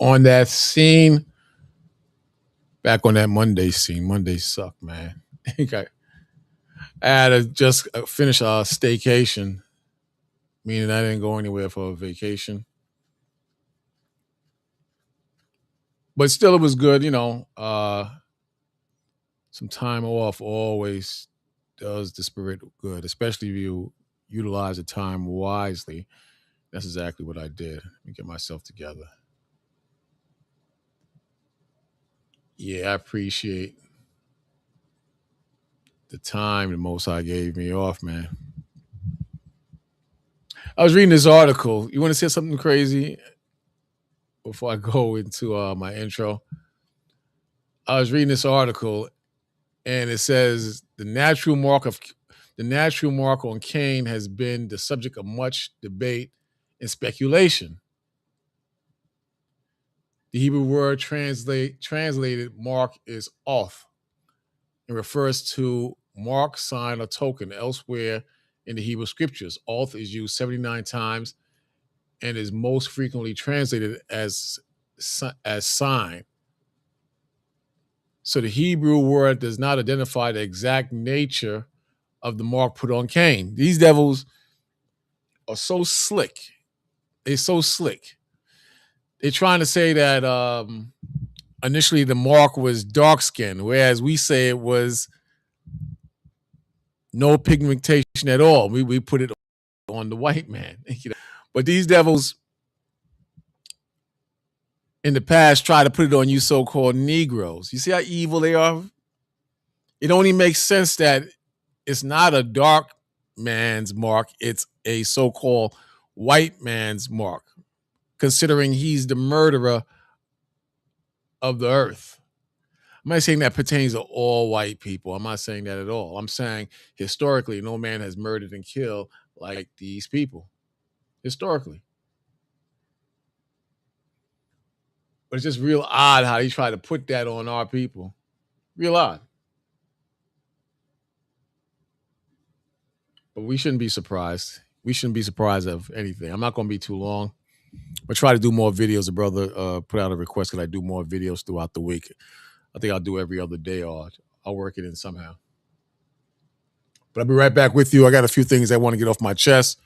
on that scene, back on that Monday scene. Monday sucked, man. I had to just finish a staycation, meaning I didn't go anywhere for a vacation. But still, it was good, some time off always does the spirit good, especially if you utilize the time wisely. That's exactly what I did. Let me get myself together. Yeah, I appreciate the time the Most High gave me off, man. I was reading this article. You want to say something crazy before I go into my intro? I was reading this article, and it says the natural mark on Cain has been the subject of much debate and speculation. The Hebrew word translated mark is owth. It refers to mark, sign, or token. Elsewhere in the Hebrew scriptures, owth is used 79 times and is most frequently translated as sign. So the Hebrew word does not identify the exact nature of the mark put on Cain. These devils are so slick. They're so slick. They're trying to say that initially the mark was dark skin, whereas we say it was no pigmentation at all. We put it on the white man. But these devils in the past try to put it on you so-called Negroes. You see how evil they are? It only makes sense that it's not a dark man's mark. It's a so-called white man's mark, considering he's the murderer of the earth. I'm not saying that pertains to all white people. I'm not saying that at all. I'm saying historically, no man has murdered and killed like these people. Historically. But it's just real odd how they try to put that on our people. Real odd. But we shouldn't be surprised. We shouldn't be surprised of anything. I'm not going to be too long. But try to do more videos. The brother put out a request that I do more videos throughout the week. I think I'll do every other day, or I'll work it in somehow. But I'll be right back with you. I got a few things I want to get off my chest.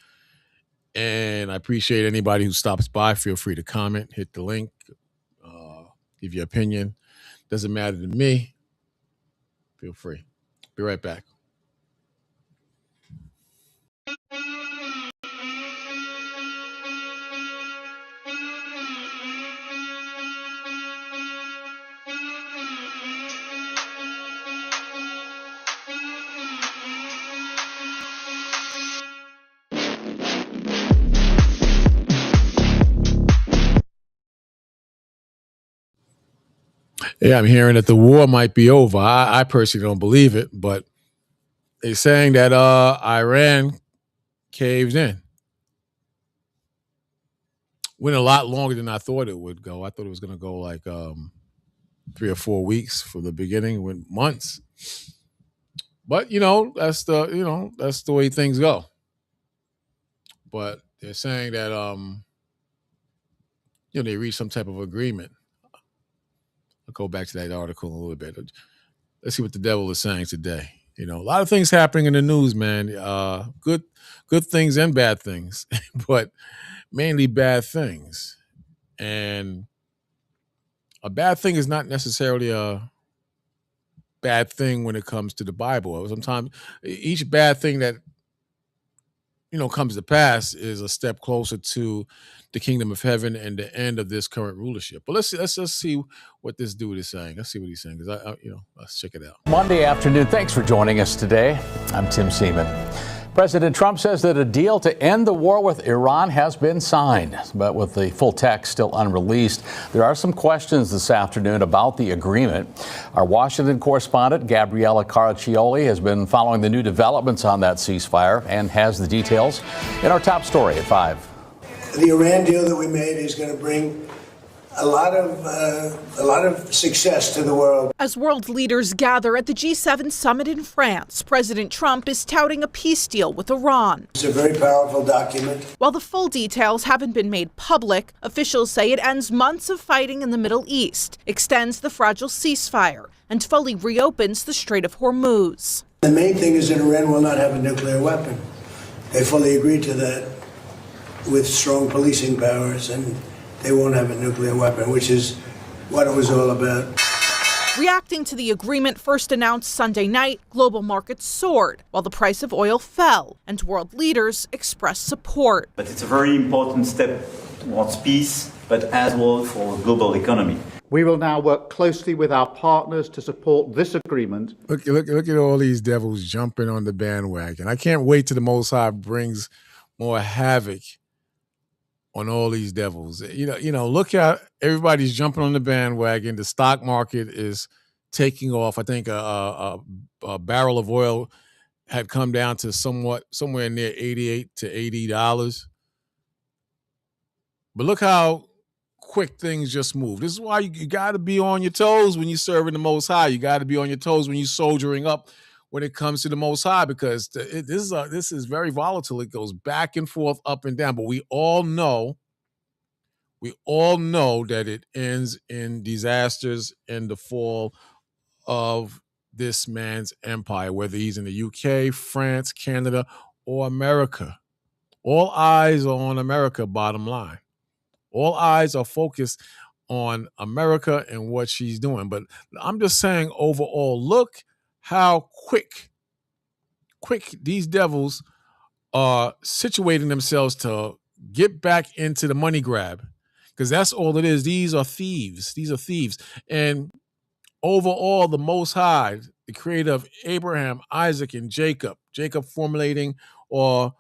And I appreciate anybody who stops by. Feel free to comment, hit the link, give your opinion. Doesn't matter to me. Feel free. Be right back. Yeah, I'm hearing that the war might be over. I personally don't believe it, but they're saying that Iran caved in. Went a lot longer than I thought it would go. I thought it was going to go like 3 or 4 weeks from the beginning. Went months, but that's the way things go. But they're saying that they reached some type of agreement. I'll go back to that article in a little bit. Let's see what the devil is saying today. A lot of things happening in the news, man. Good things and bad things, but mainly bad things. And a bad thing is not necessarily a bad thing when it comes to the Bible. Sometimes each bad thing that comes to pass is a step closer to the kingdom of heaven and the end of this current rulership. But let's just see what this dude is saying. Let's see what he's saying, because let's check it out. Monday afternoon. Thanks for joining us today. I'm Tim Seaman. President Trump says that a deal to end the war with Iran has been signed, but with the full text still unreleased, there are some questions this afternoon about the agreement. Our Washington correspondent, Gabriella Caraccioli, has been following the new developments on that ceasefire and has the details in our top story at 5. The Iran deal that we made is going to bring a lot of success to the world. As world leaders gather at the G7 summit in France, President Trump is touting a peace deal with Iran. It's a very powerful document. While the full details haven't been made public, officials say it ends months of fighting in the Middle East, extends the fragile ceasefire, and fully reopens the Strait of Hormuz. The main thing is that Iran will not have a nuclear weapon. They fully agreed to that with strong policing powers, and they won't have a nuclear weapon, which is what it was all about. Reacting to the agreement first announced Sunday night, global markets soared while the price of oil fell, and world leaders expressed support. But it's a very important step towards peace, but as well for the global economy. We will now work closely with our partners to support this agreement. Look at all these devils jumping on the bandwagon. I can't wait till the Most High brings more havoc on all these devils. You know, look how everybody's jumping on the bandwagon. The stock market is taking off. I think a barrel of oil had come down to somewhere near $88 to $80. But look how quick things just move. This is why you got to be on your toes when you're serving the Most High. You got to be on your toes when you're soldiering up when it comes to the Most High, because this is very volatile. It goes back and forth, up and down. But we all know that it ends in disasters and the fall of this man's empire, whether he's in the UK, France, Canada, or America. All eyes are on America, bottom line. All eyes are focused on America and what she's doing. But I'm just saying, overall, look how quick these devils are situating themselves to get back into the money grab, because that's all it is. These are thieves. And overall, the Most High, the creator of Abraham, Isaac, and Jacob formulating, or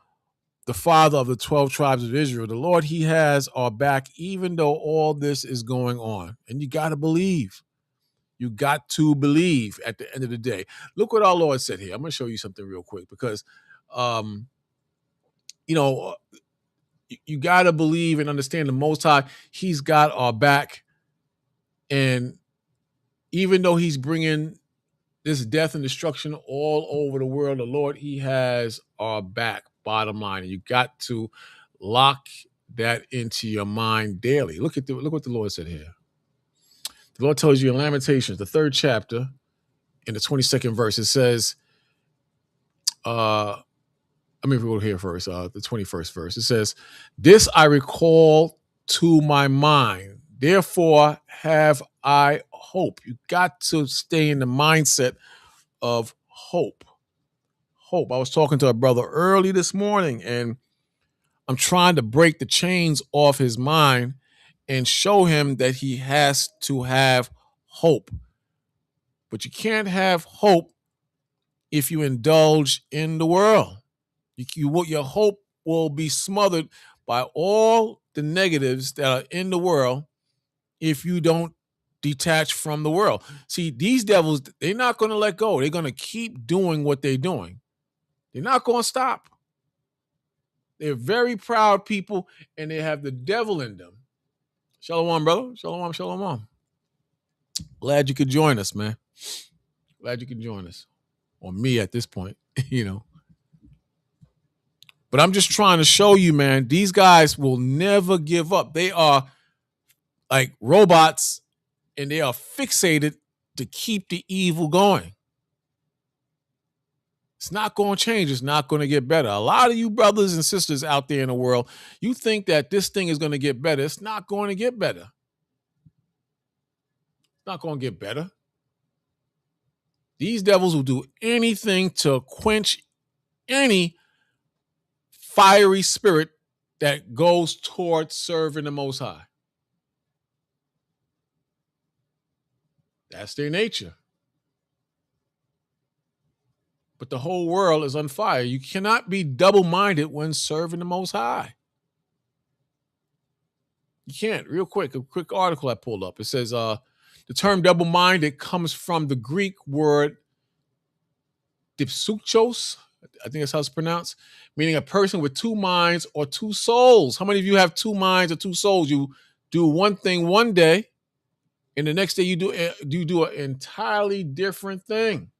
the father of the 12 tribes of Israel, the Lord, he has our back, even though all this is going on. And you got to believe. You got to believe at the end of the day. Look what our Lord said here. I'm going to show you something real quick, because, you got to believe and understand the Most High. He's got our back. And even though he's bringing this death and destruction all over the world, the Lord, he has our back, bottom line. And you got to lock that into your mind daily. Look what the Lord said here. The Lord tells you in Lamentations, the 3rd chapter, in the 22nd verse, it says, we'll go here first, the 21st verse. It says, "This I recall to my mind, therefore have I hope." You got to stay in the mindset of hope. Hope. I was talking to a brother early this morning, and I'm trying to break the chains off his mind and show him that he has to have hope. But you can't have hope if you indulge in the world. Your hope will be smothered by all the negatives that are in the world if you don't detach from the world. See, these devils, they're not going to let go. They're going to keep doing what they're doing. They're not going to stop. They're very proud people, and they have the devil in them. Shalom, brother. Shalom, shalom. Glad you could join us, man. Glad you could join us. Or me at this point, But I'm just trying to show you, man, these guys will never give up. They are like robots, and they are fixated to keep the evil going. It's not going to change. It's not going to get better. A lot of you brothers and sisters out there in the world, you think that this thing is going to get better. It's not going to get better. It's not going to get better. These devils will do anything to quench any fiery spirit that goes towards serving the Most High. That's their nature. But the whole world is on fire. You cannot be double-minded when serving the Most High. You can't. Real quick, a quick article I pulled up. It says the term double-minded comes from the Greek word dipsukchos. I think that's how it's pronounced, meaning a person with two minds or two souls. How many of you have two minds or two souls? You do one thing one day, and the next day you do an entirely different thing.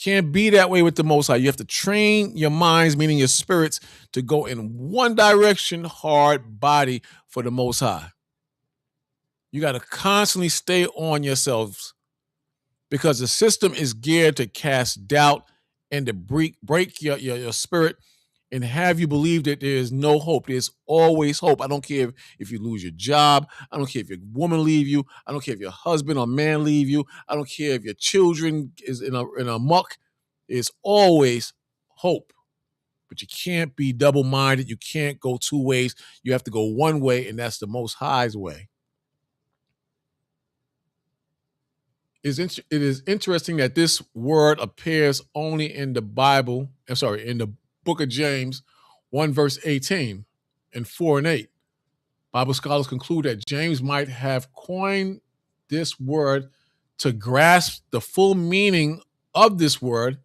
Can't be that way with the Most High. You have to train your minds, meaning your spirits, to go in one direction, hard body for the Most High. You got to constantly stay on yourselves because the system is geared to cast doubt and to break your spirit and have you believe that there is no hope. There's always hope. I don't care if you lose your job. I don't care if your woman leave you. I don't care if your husband or man leave you. I don't care if your children is in a muck. There's always hope. But you can't be double-minded. You can't go two ways. You have to go one way, and that's the Most High's way. It is interesting that this word appears only in the Bible. In the book of James, 1 verse 18 and 4 and 8. Bible scholars conclude that James might have coined this word to grasp the full meaning of this word.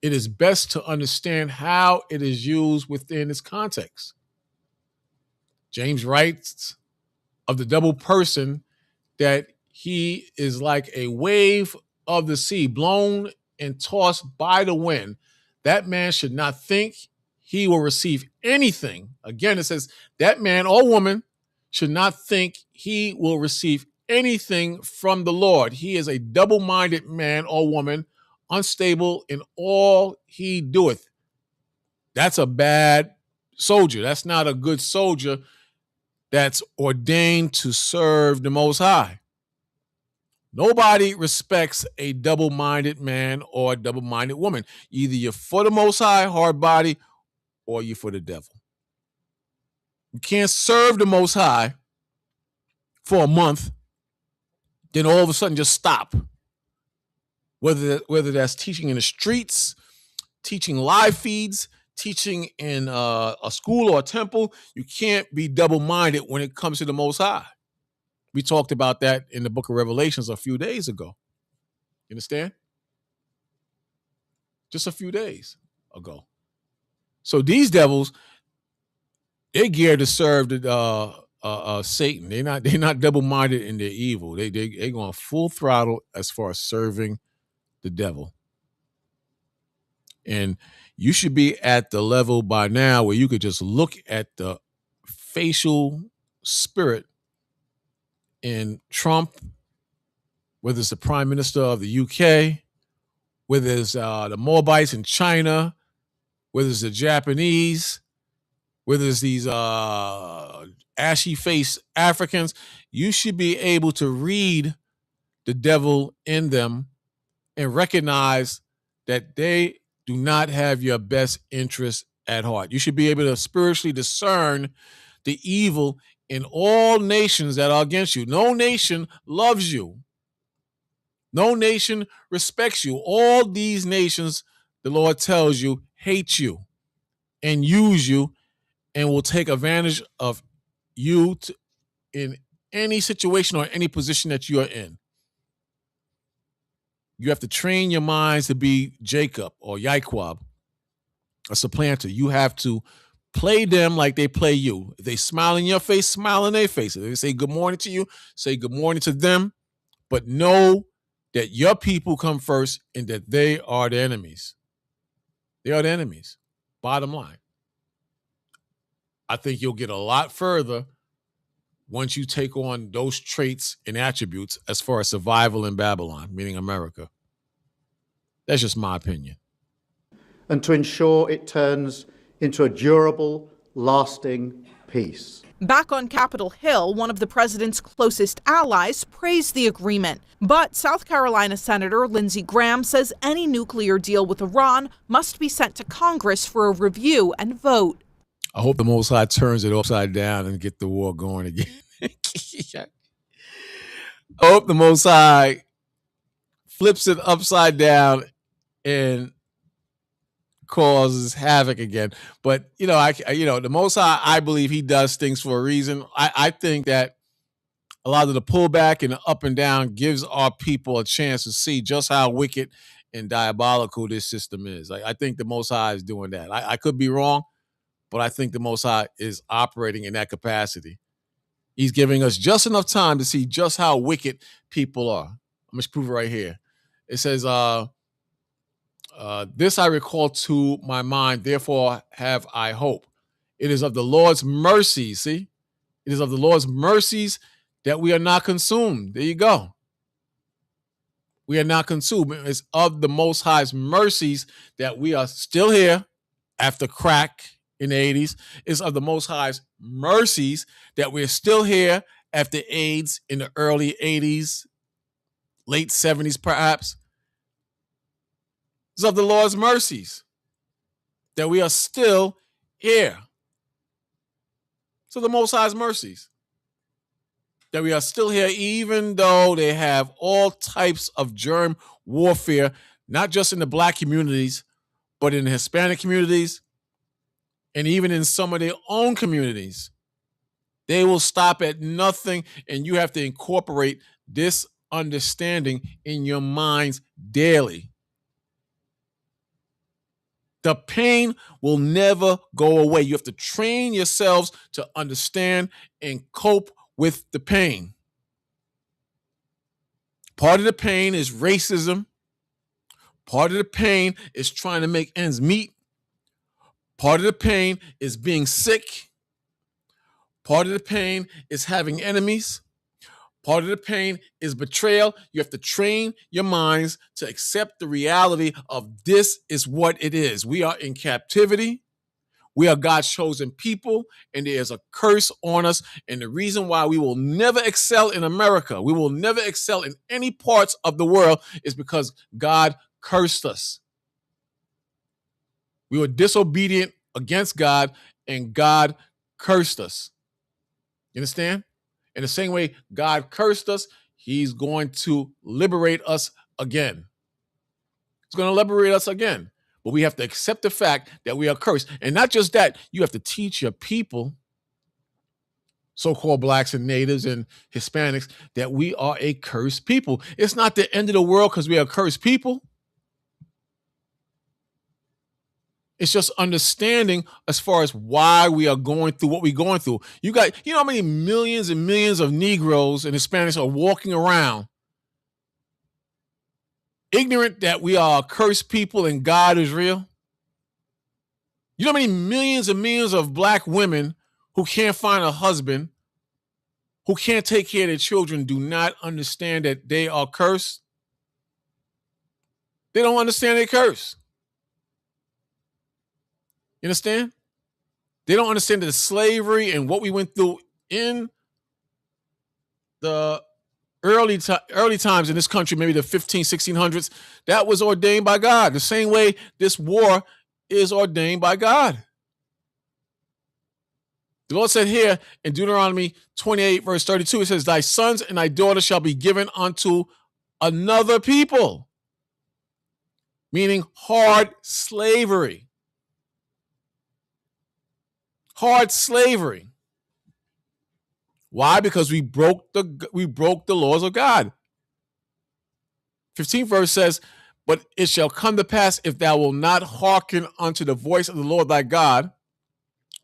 It is best to understand how it is used within its context. James writes of the double person that he is like a wave of the sea, blown and tossed by the wind. That man should not think he will receive anything. Again, it says that man or woman should not think he will receive anything from the Lord. He is a double-minded man or woman, unstable in all he doeth. That's a bad soldier. That's not a good soldier that's ordained to serve the Most High. Nobody respects a double-minded man or a double-minded woman. Either you're for the Most High, hard body, or you're for the devil. You can't serve the Most High for a month, then all of a sudden just stop. Whether that's teaching in the streets, teaching live feeds, teaching in a school or a temple, you can't be double-minded when it comes to the Most High. We talked about that in the book of Revelations a few days ago. You understand? Just a few days ago. So these devils, they're geared to serve Satan. They're not double-minded in their evil. They're going full throttle as far as serving the devil. And you should be at the level by now where you could just look at the facial spirit in Trump, whether it's the Prime Minister of the UK, whether it's the Moabites in China, whether it's the Japanese, whether it's these ashy-faced Africans. You should be able to read the devil in them and recognize that they do not have your best interest at heart. You should be able to spiritually discern the evil in all nations that are against you. No nation loves you. No nation respects you. All these nations, the Lord tells you, hate you and use you and will take advantage of you in any situation or any position that you are in. You have to train your minds to be Jacob or Yaquab, a supplanter. You have to play them like they play you. If they smile in your face, smile in their face. If they say good morning to you, say good morning to them. But know that your people come first and that they are the enemies. They are the enemies. Bottom line. I think you'll get a lot further once you take on those traits and attributes as far as survival in Babylon, meaning America. That's just my opinion. And to ensure it turns into a durable, lasting peace. Back on Capitol Hill, one of the president's closest allies praised the agreement. But South Carolina Senator Lindsey Graham says any nuclear deal with Iran must be sent to Congress for a review and vote. I hope the Most High turns it upside down and get the war going again. I hope the Most High flips it upside down and causes havoc again. But the Most High, I believe he does things for a reason. I think that a lot of the pullback and the up and down gives our people a chance to see just how wicked and diabolical this system is. I think the Most High is doing that. I could be wrong, but I think the Most High is operating in that capacity. He's giving us just enough time to see just how wicked people are. I'm going to prove it right here. It says, this I recall to my mind, therefore have I hope. It is of the Lord's mercies, see? It is of the Lord's mercies that we are not consumed. There you go. We are not consumed. It's of the Most High's mercies that we are still here after crack in the 80s. It's of the Most High's mercies that we're still here after AIDS in the early 80s, late 70s perhaps. It's of the Lord's mercies that we are still here. So the Most High's mercies that we are still here, even though they have all types of germ warfare, not just in the black communities, but in the Hispanic communities, and even in some of their own communities. They will stop at nothing, and you have to incorporate this understanding in your minds daily. The pain will never go away. You have to train yourselves to understand and cope with the pain. Part of the pain is racism. Part of the pain is trying to make ends meet. Part of the pain is being sick. Part of the pain is having enemies. Part of the pain is betrayal. You have to train your minds to accept the reality of this is what it is. We are in captivity. We are God's chosen people, and there is a curse on us. And the reason why we will never excel in America, we will never excel in any parts of the world, is because God cursed us. We were disobedient against God, and God cursed us. You understand? In the same way God cursed us, he's going to liberate us again. He's going to liberate us again. But we have to accept the fact that we are cursed. And not just that, you have to teach your people, so-called blacks and natives and Hispanics, that we are a cursed people. It's not the end of the world because we are cursed people. It's just understanding as far as why we are going through what we're going through. You know how many millions and millions of Negroes and Hispanics are walking around ignorant that we are a cursed people and God is real? You know how many millions and millions of black women who can't find a husband, who can't take care of their children, do not understand that they are cursed? They don't understand they're cursed. You understand? They don't understand that the slavery and what we went through in the early times in this country, maybe the 1600s, that was ordained by God. The same way this war is ordained by God. The Lord said here in Deuteronomy 28, verse 32, it says, thy sons and thy daughters shall be given unto another people, meaning hard slavery. Hard slavery. Why? Because we broke the laws of God. 15th verse says, but it shall come to pass, if thou wilt not hearken unto the voice of the Lord thy God,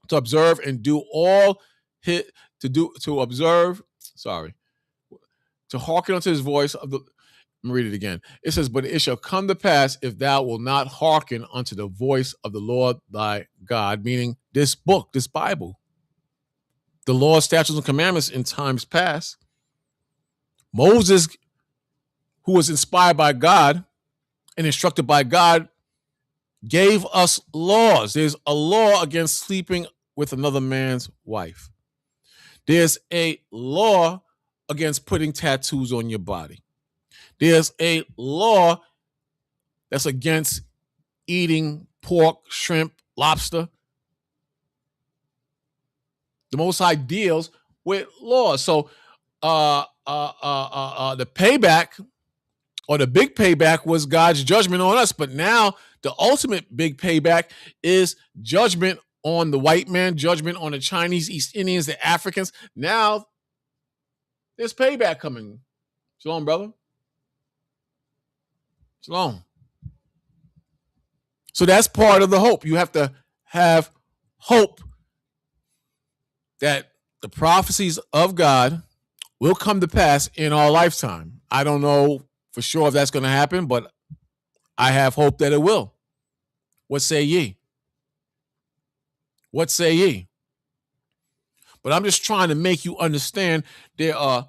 to observe and do all to hearken unto his voice of the. Let me read it again. It says, but it shall come to pass, if thou wilt not hearken unto the voice of the Lord thy God, meaning this book, this Bible, the law, statutes, and commandments in times past. Moses, who was inspired by God and instructed by God, gave us laws. There's a law against sleeping with another man's wife. There's a law against putting tattoos on your body. There's a law that's against eating pork, shrimp, lobster. The Most High deals with laws. So the payback, or the big payback, was God's judgment on us. But now the ultimate big payback is judgment on the white man, judgment on the Chinese, East Indians, the Africans. Now there's payback coming. Shalom, brother. Shalom. So that's part of the hope. You have to have hope that the prophecies of God will come to pass in our lifetime. I don't know for sure if that's going to happen, but I have hope that it will. What say ye? What say ye? But I'm just trying to make you understand there are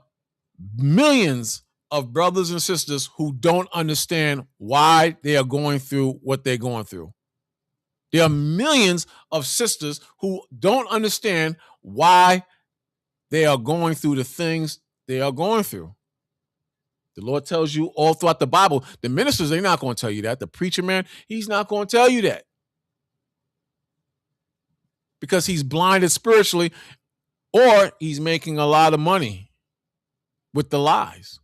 millions of brothers and sisters who don't understand why they are going through what they're going through. There are millions of sisters who don't understand why they are going through the things they are going through. The Lord tells you all throughout the Bible. The ministers, they're not going to tell you that. The preacher man, he's not going to tell you that. Because he's blinded spiritually, or he's making a lot of money with the lies.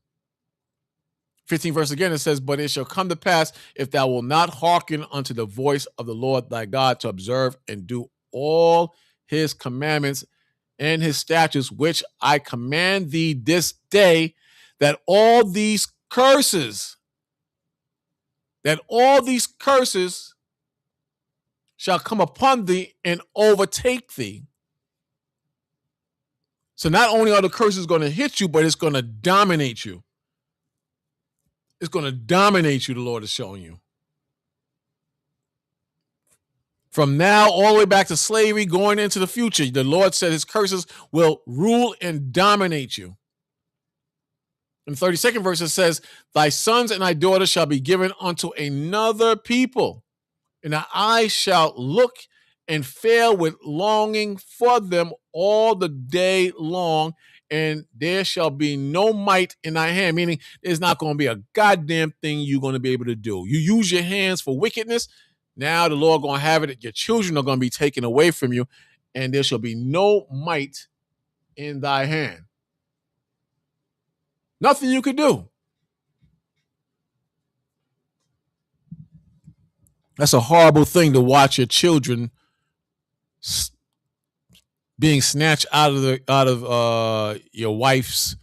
15th verse again, it says, but it shall come to pass, if thou wilt not hearken unto the voice of the Lord thy God, to observe and do all his commandments and his statutes, which I command thee this day, that all these curses shall come upon thee and overtake thee. So not only are the curses going to hit you, but it's going to dominate you. It's going to dominate you, the Lord is showing you. From now all the way back to slavery, going into the future, the Lord said his curses will rule and dominate you. In the 32nd verse, it says, thy sons and thy daughters shall be given unto another people, and thy eyes shall look and fail with longing for them all the day long, and there shall be no might in thy hand, meaning there's not going to be a goddamn thing you're going to be able to do. You use your hands for wickedness, now the Lord going to have it, your children are going to be taken away from you, and there shall be no might in thy hand. Nothing you could do. That's a horrible thing to watch your children being snatched out of your wife's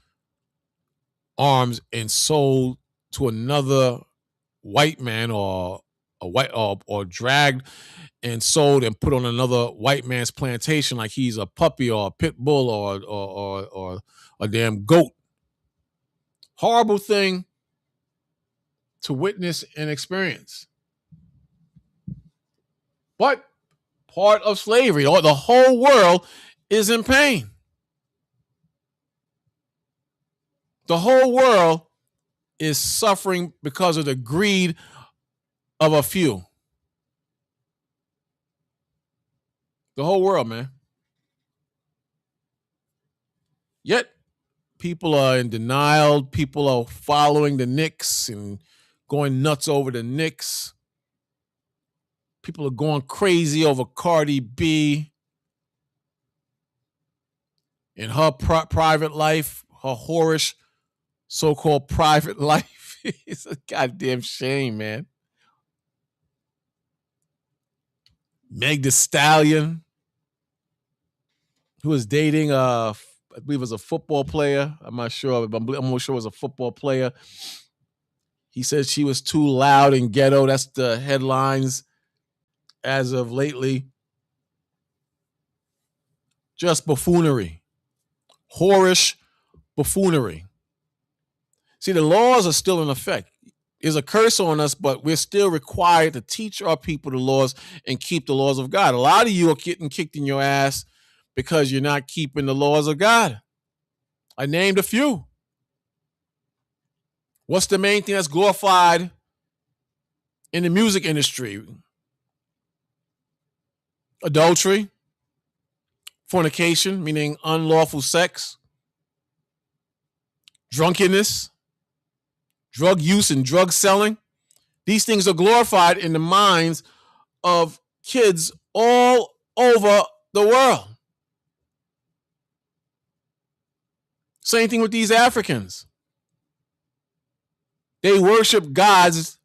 arms and sold to another white man, or a white or dragged and sold and put on another white man's plantation like he's a puppy or a pit bull or a damn goat. Horrible thing to witness and experience. But part of slavery, or the whole world is in pain. The whole world is suffering because of the greed of a few. The whole world, man. Yet people are in denial. People are following the Knicks and going nuts over the Knicks. People are going crazy over Cardi B and her private life, her whorish so-called private life. It's a goddamn shame, man. Meg Thee Stallion, who was dating, I believe it was a football player. I'm not sure, but I'm more sure it was a football player. He said she was too loud and ghetto. That's the headlines as of lately. Just buffoonery. Whorish buffoonery. See, the laws are still in effect. There's a curse on us, but we're still required to teach our people the laws and keep the laws of God. A lot of you are getting kicked in your ass because you're not keeping the laws of God. I named a few. What's the main thing that's glorified in the music industry? Adultery, fornication, meaning unlawful sex, drunkenness, drug use and drug selling. These things are glorified in the minds of kids all over the world. Same thing with these Africans. They worship gods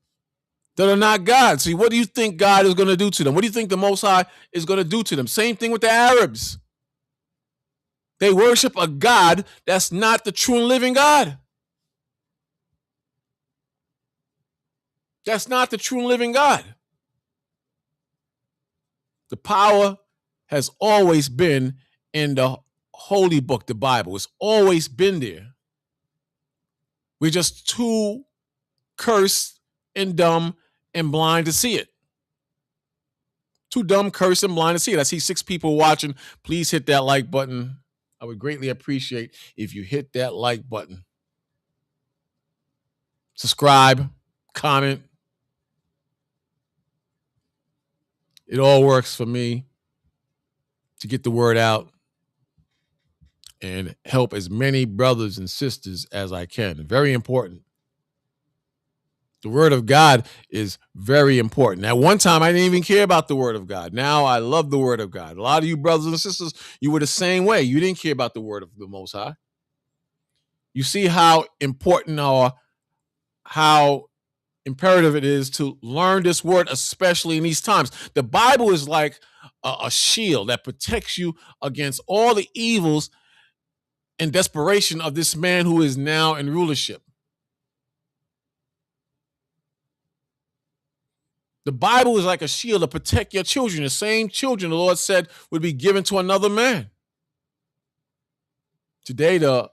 that are not God. See, what do you think God is going to do to them? What do you think the Most High is going to do to them? Same thing with the Arabs. They worship a God that's not the true and living God. That's not the true and living God. The power has always been in the holy book, the Bible. It's always been there. We're just too cursed and dumb and blind to see it. Too dumb, cursed, and blind to see it. I see 6 people watching. Please hit that like button. I would greatly appreciate if you hit that like button. Subscribe, comment. It all works for me to get the word out and help as many brothers and sisters as I can. Very important. The word of God is very important. At one time, I didn't even care about the word of God. Now I love the word of God. A lot of you brothers and sisters, you were the same way. You didn't care about the word of the Most High. You see how important or how imperative it is to learn this word, especially in these times. The Bible is like a shield that protects you against all the evils and desperation of this man who is now in rulership. The Bible is like a shield to protect your children, the same children the Lord said would be given to another man. Today, the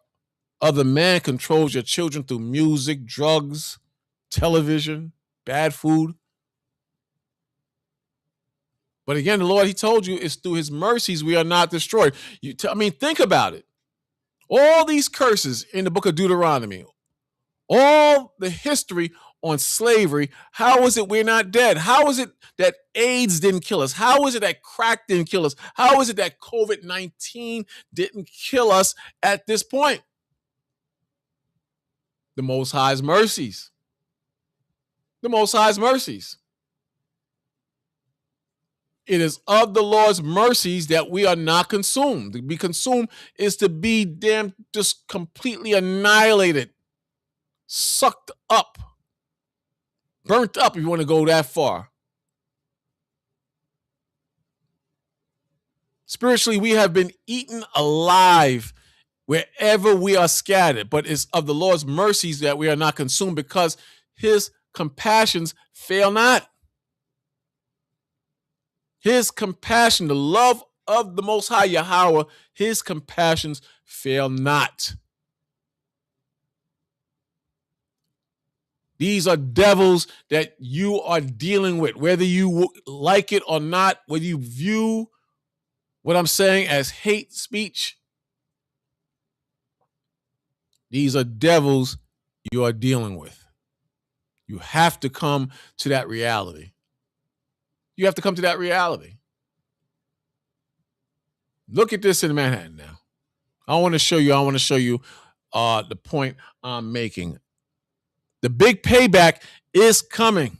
other man controls your children through music, drugs, television, bad food. But again, the Lord, he told you, it's through his mercies we are not destroyed. Think about it. All these curses in the book of Deuteronomy, all the history on slavery, how is it we're not dead? How is it that AIDS didn't kill us? How is it that crack didn't kill us? How is it that COVID-19 didn't kill us at this point? The Most High's mercies. The Most High's mercies. It is of the Lord's mercies that we are not consumed. To be consumed is to be just completely annihilated, sucked up, burnt up if you want to go that far. Spiritually, we have been eaten alive wherever we are scattered, but it's of the Lord's mercies that we are not consumed because his compassions fail not. His compassion, the love of the Most High Yahweh, his compassions fail not. These are devils that you are dealing with, whether you like it or not, whether you view what I'm saying as hate speech. These are devils you are dealing with. You have to come to that reality. You have to come to that reality. Look at this in Manhattan now. I want to show you the point I'm making. The big payback is coming.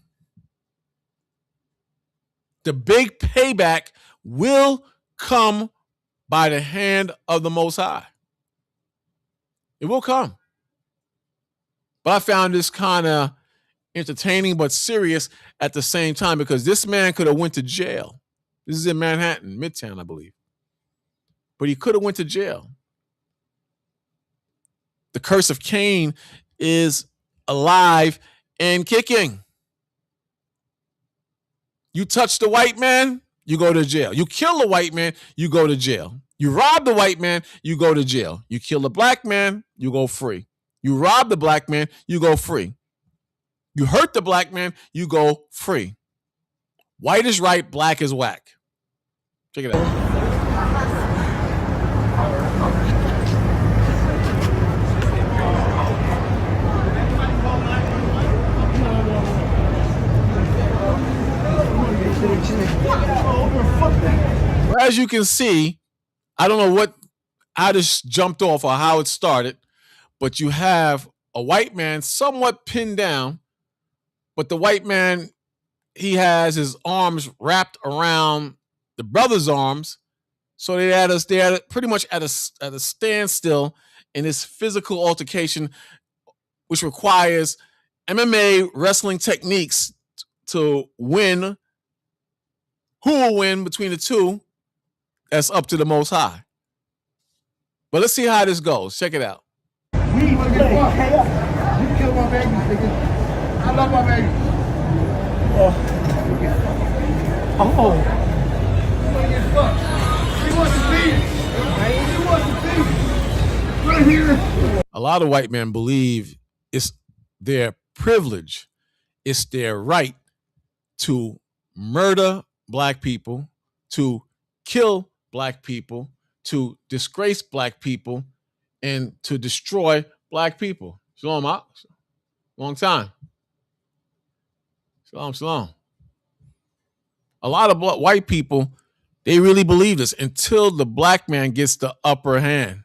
The big payback will come by the hand of the Most High. It will come. But I found this kind of entertaining but serious at the same time because this man could have went to jail. This is in Manhattan, Midtown, I believe. But he could have went to jail. The curse of Cain is alive and kicking. You touch the white man, you go to jail. You kill the white man, you go to jail. You rob the white man, you go to jail. You kill the black man, you go free. You rob the black man, you go free. You hurt the black man, you go free. White is right, black is whack. Check it out. As you can see, I don't know how this jumped off or how it started, but you have a white man somewhat pinned down, but the white man, he has his arms wrapped around the brother's arms, so they're pretty much at a standstill in this physical altercation, which requires MMA wrestling techniques to win. Who will win between the two? That's up to the Most High. But let's see how this goes. Check it out. You killed my babies, nigga. I love my babies. Oh. You gonna get fucked. want the beef. You want the beef. Right here. A lot of white men believe it's their privilege, it's their right to murder black people, to kill black people, to disgrace black people, and to destroy black people. Shalom, long time. Shalom, shalom. A lot of white people, they really believe this until the black man gets the upper hand.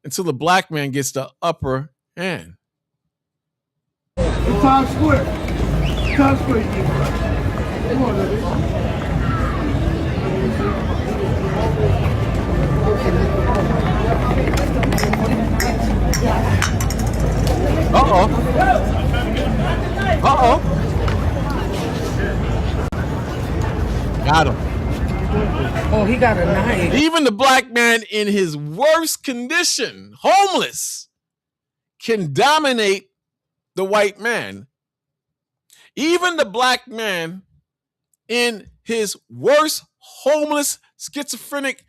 Until the black man gets the upper hand. In Times Square. Times Square, you get right. Come on, baby. Uh-oh. Uh-oh. Got him. Oh, he got a knife. Even the black man in his worst condition, homeless, can dominate the white man. Even the black man in his worst homeless, schizophrenic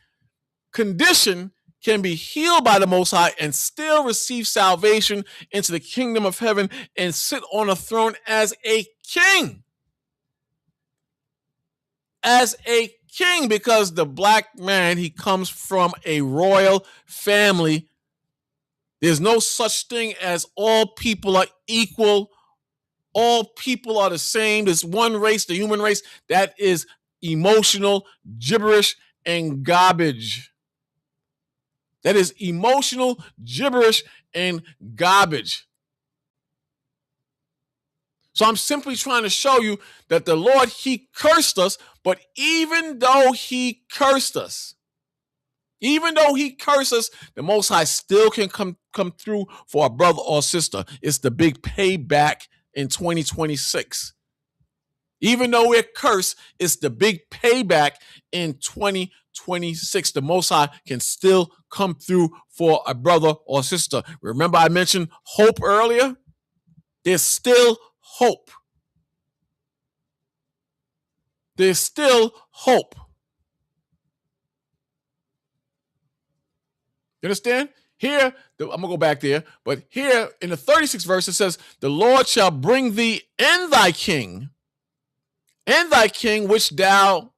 condition can be healed by the Most High and still receive salvation into the kingdom of heaven and sit on a throne as a king. As a king, because the black man, he comes from a royal family. There's no such thing as all people are equal. All people are the same. There's one race, the human race. That is emotional gibberish and garbage. That is emotional gibberish and garbage. So I'm simply trying to show you that the Lord, he cursed us, but even though he cursed us, the Most High still can come through for a brother or sister. It's the big payback in 2026. Even though we're cursed, it's the big payback in 2026. The Most High can still come through for a brother or sister. Remember I mentioned hope earlier? There's still hope. There's still hope. You understand? Here, I'm going to go back there, but here in the 36th verse, it says, the Lord shall bring thee and thy king, which thou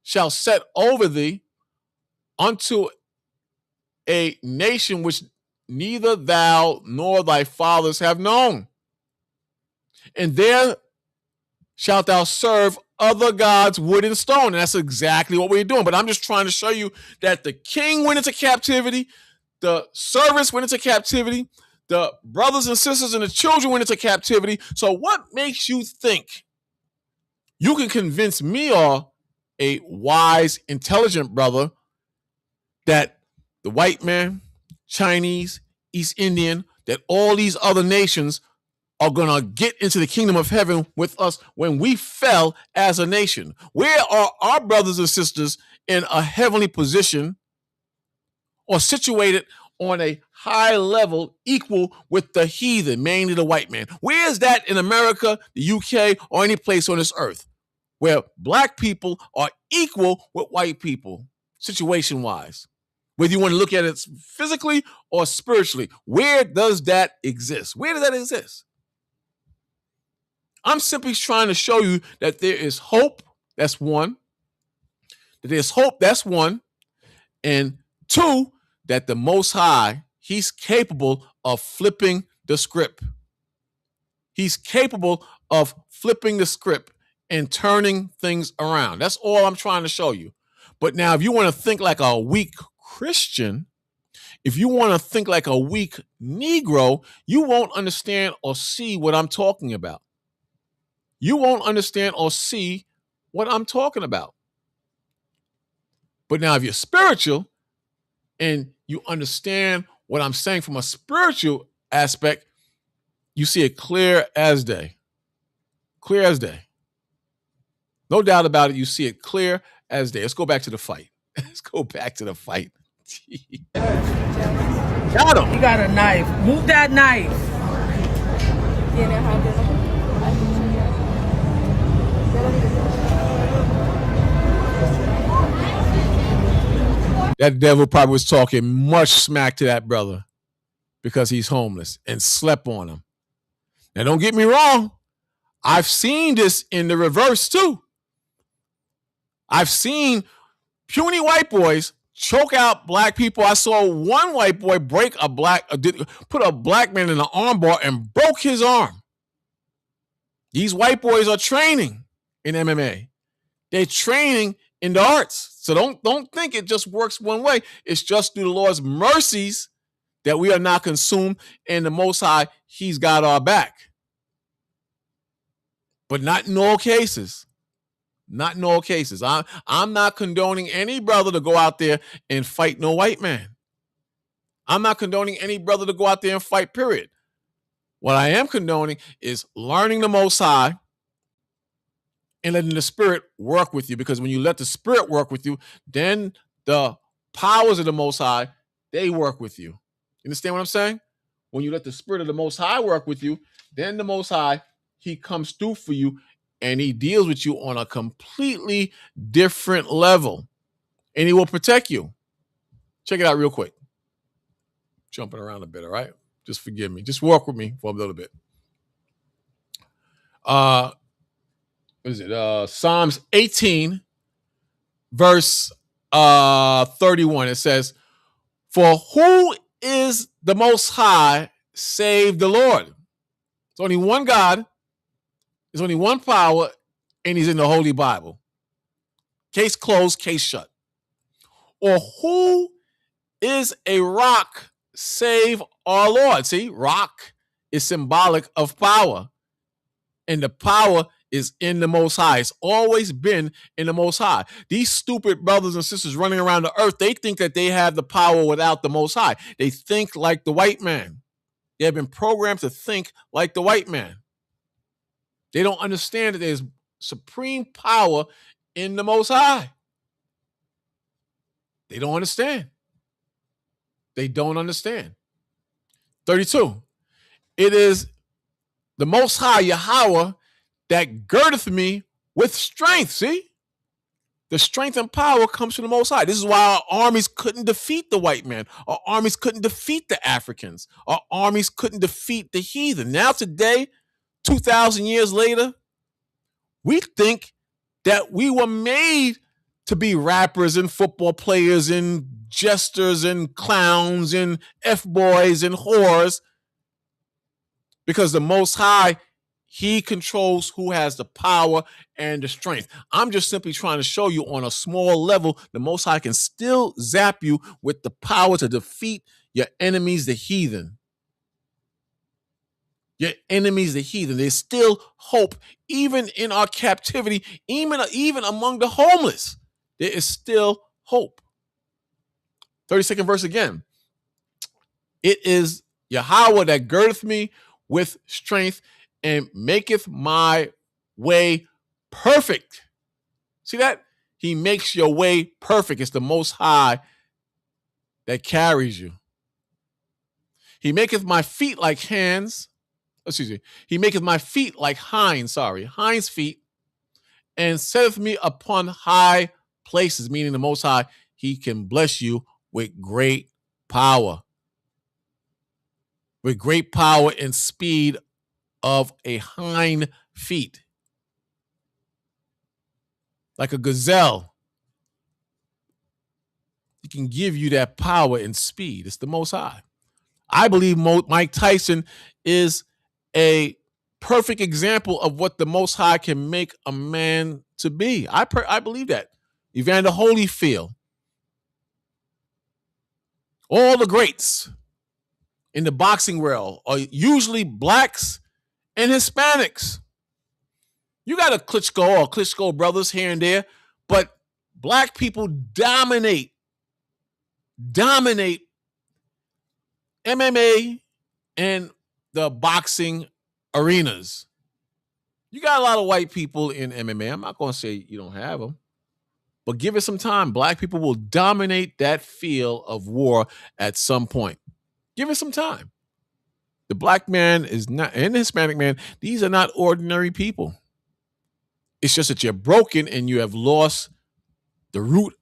shalt set over thee, unto a nation which neither thou nor thy fathers have known. And there shalt thou serve other gods, wood and stone. And that's exactly what we're doing. But I'm just trying to show you that the king went into captivity, the servants went into captivity, the brothers and sisters and the children went into captivity. So what makes you think you can convince me or a wise, intelligent brother that the white man, Chinese, East Indian, that all these other nations are going to get into the kingdom of heaven with us when we fell as a nation? Where are our brothers and sisters in a heavenly position or situated on a high level equal with the heathen, mainly the white man? Where is that in America, the UK, or any place on this earth where black people are equal with white people, situation-wise? Whether you want to look at it physically or spiritually, where does that exist? Where does that exist? I'm simply trying to show you that there is hope. That's one. That there's hope. That's one. And two, that the Most High, he's capable of flipping the script. He's capable of flipping the script and turning things around. That's all I'm trying to show you. But now, if you want to think like a weak Christian, if you want to think like a weak Negro, you won't understand or see what I'm talking about. You won't understand or see what I'm talking about. But now, if you're spiritual and you understand what I'm saying from a spiritual aspect, you see it clear as day. Clear as day. No doubt about it. You see it clear as day. Let's go back to the fight. Let's go back to the fight. Got him. He got a knife. Move that knife. that devil probably was talking much smack to that brother because he's homeless and slept on him. Now, don't get me wrong. I've seen this in the reverse too. I've seen puny white boys choke out black people. I saw one white boy put a black man in an armbar and broke his arm. These white boys are training in MMA. They're training in the arts. So don't think it just works one way. It's just through the Lord's mercies that we are not consumed, and the Most High, He's got our back. But not in all cases. Not in all cases. I'm not condoning any brother to go out there and fight no white man. I'm not condoning any brother to go out there and fight, period. What I am condoning is learning the Most High and letting the Spirit work with you. Because when you let the Spirit work with you, then the powers of the Most High, they work with you. You understand what I'm saying? When you let the Spirit of the Most High work with you, then the Most High, He comes through for you and He deals with you on a completely different level. And He will protect you. Check it out real quick. Jumping around a bit, all right? Just forgive me. Just walk with me for a little bit. What is it? Psalms 18, verse 31. It says, "For who is the Most High save the Lord?" There's only one God. There's only one power, and He's in the Holy Bible. Case closed, case shut. Or who is a rock save our Lord? See, rock is symbolic of power, and the power is in the Most High. It's always been in the Most High. These stupid brothers and sisters running around the earth, they think that they have the power without the Most High. They think like the white man. They have been programmed to think like the white man. They don't understand that there's supreme power in the Most High. They don't understand. They don't understand. 32. It is the Most High Yahweh that girdeth me with strength. See? The strength and power comes from the Most High. This is why our armies couldn't defeat the white man. Our armies couldn't defeat the Africans. Our armies couldn't defeat the heathen. Now today, 2,000 years later, we think that we were made to be rappers and football players and jesters and clowns and F-boys and whores, because the Most High, He controls who has the power and the strength. I'm just simply trying to show you on a small level, the Most High can still zap you with the power to defeat your enemies, the heathen. Your enemies, the heathen. There's still hope, even in our captivity, even among the homeless. There is still hope. 32nd verse again. It is Yahweh that girdeth me with strength and maketh my way perfect. See that? He makes your way perfect. It's the Most High that carries you. He maketh my feet like hands. Excuse me. He maketh my feet like hinds feet, and setteth me upon high places, meaning the Most High, He can bless you with great power. With great power and speed of a hind feet. Like a gazelle. He can give you that power and speed. It's the Most High. I believe Mike Tyson is a perfect example of what the Most High can make a man to be. I believe that. Evander Holyfield. All the greats in the boxing world are usually blacks and Hispanics. You got a Klitschko or Klitschko brothers here and there, but black people dominate MMA and the boxing arenas. You got a lot of white people in MMA. I'm not going to say you don't have them, but give it some time. Black people will dominate that field of war at some point. Give it some time. The black man is not, and the Hispanic man, these are not ordinary people. It's just that you're broken and you have lost the root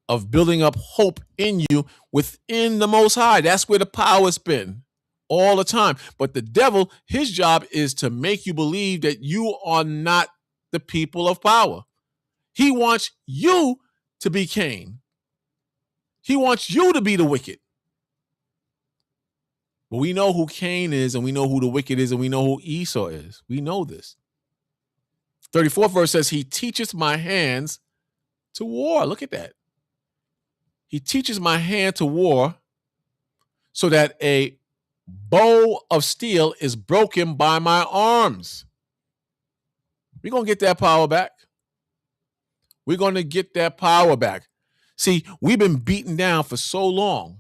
of building up hope in you within the Most High. That's where the power's been all the time. But the devil, his job is to make you believe that you are not the people of power. He wants you to be Cain. He wants you to be the wicked. But we know who Cain is, and we know who the wicked is, and we know who Esau is. We know this. 34th verse says, he teaches my hands to war. Look at that. He teaches my hand to war so that a bow of steel is broken by my arms. We're going to get that power back. We're going to get that power back. See, we've been beaten down for so long,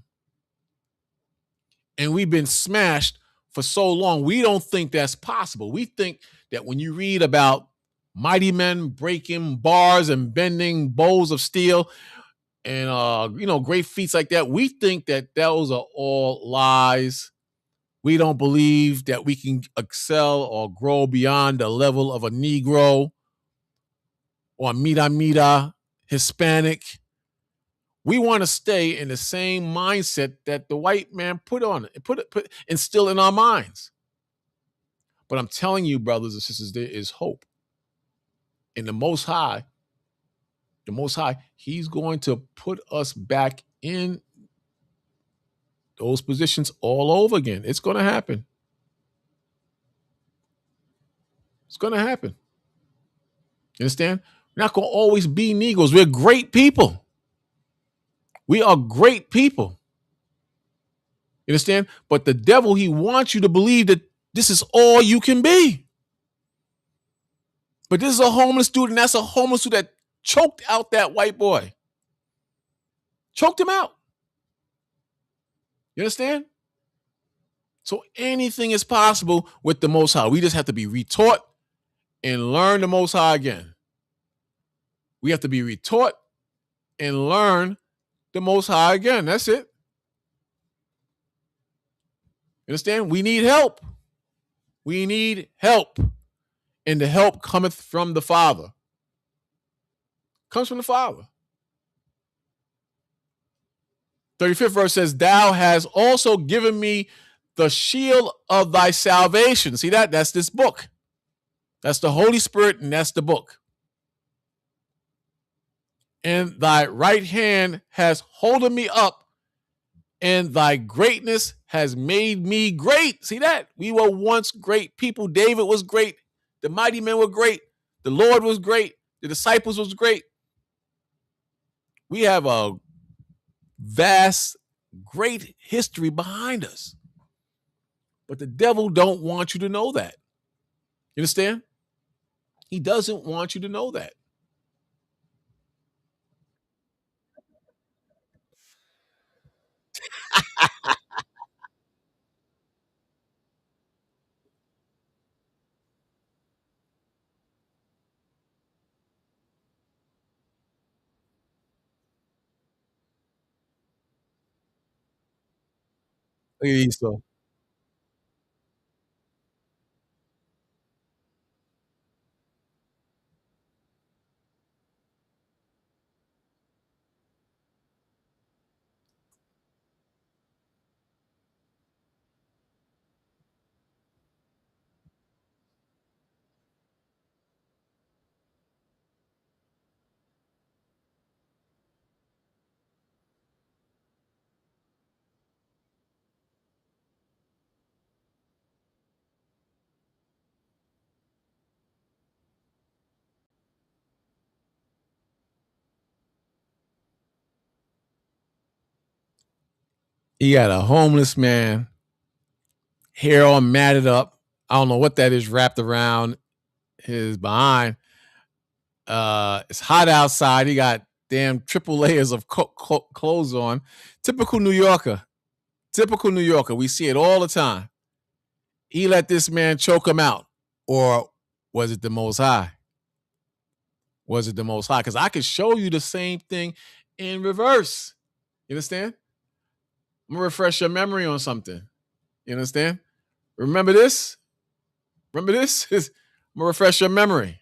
and we've been smashed for so long. We don't think that's possible. We think that when you read about mighty men breaking bars and bending bows of steel and great feats like that, we think that those are all lies. We don't believe that we can excel or grow beyond the level of a Negro or a Mira Hispanic. We want to stay in the same mindset that the white man put instill in our minds. But I'm telling you, brothers and sisters, there is hope. And the Most High, he's going to put us back in those positions all over again. It's going to happen. It's going to happen. You understand? We're not going to always be Negroes. We're great people. We are great people. You understand? But the devil, he wants you to believe that this is all you can be. But this is a homeless dude, and that's a homeless dude that choked out that white boy. Choked him out. You understand? So anything is possible with the Most High. We just have to be retaught and learn the Most High again. We have to be retaught and learn the Most High again. That's it. You understand? We need help. We need help. And the help cometh from the Father. Comes from the Father. 35th verse says, thou hast also given me the shield of thy salvation. See that? That's this book. That's the Holy Spirit, and that's the book. And thy right hand has holden me up, and thy greatness has made me great. See that? We were once great people. David was great. The mighty men were great. The Lord was great. The disciples was great. We have a vast, great history behind us. But the devil don't want you to know that. You understand? He doesn't want you to know that. Look at Esau. He got a homeless man, hair all matted up. I don't know what that is wrapped around his behind. It's hot outside. He got damn triple layers of clothes on. Typical New Yorker. Typical New Yorker. We see it all the time. He let this man choke him out. Or was it the Most High? Was it the Most High? Because I could show you the same thing in reverse. You understand? I'm going to refresh your memory on something. You understand? Remember this? Remember this? I'm going to refresh your memory.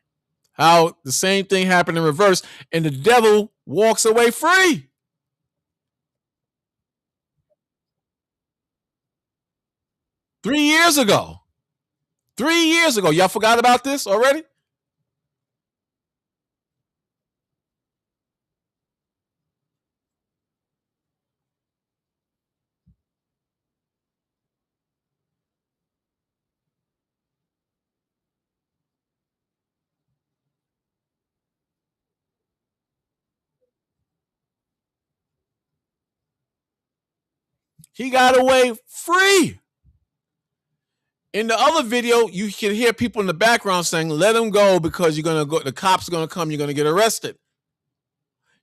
How the same thing happened in reverse, and the devil walks away free. 3 years ago. 3 years ago. Y'all forgot about this already? He got away free. In the other video, you can hear people in the background saying, let him go because you're going to go, the cops are going to come, you're going to get arrested.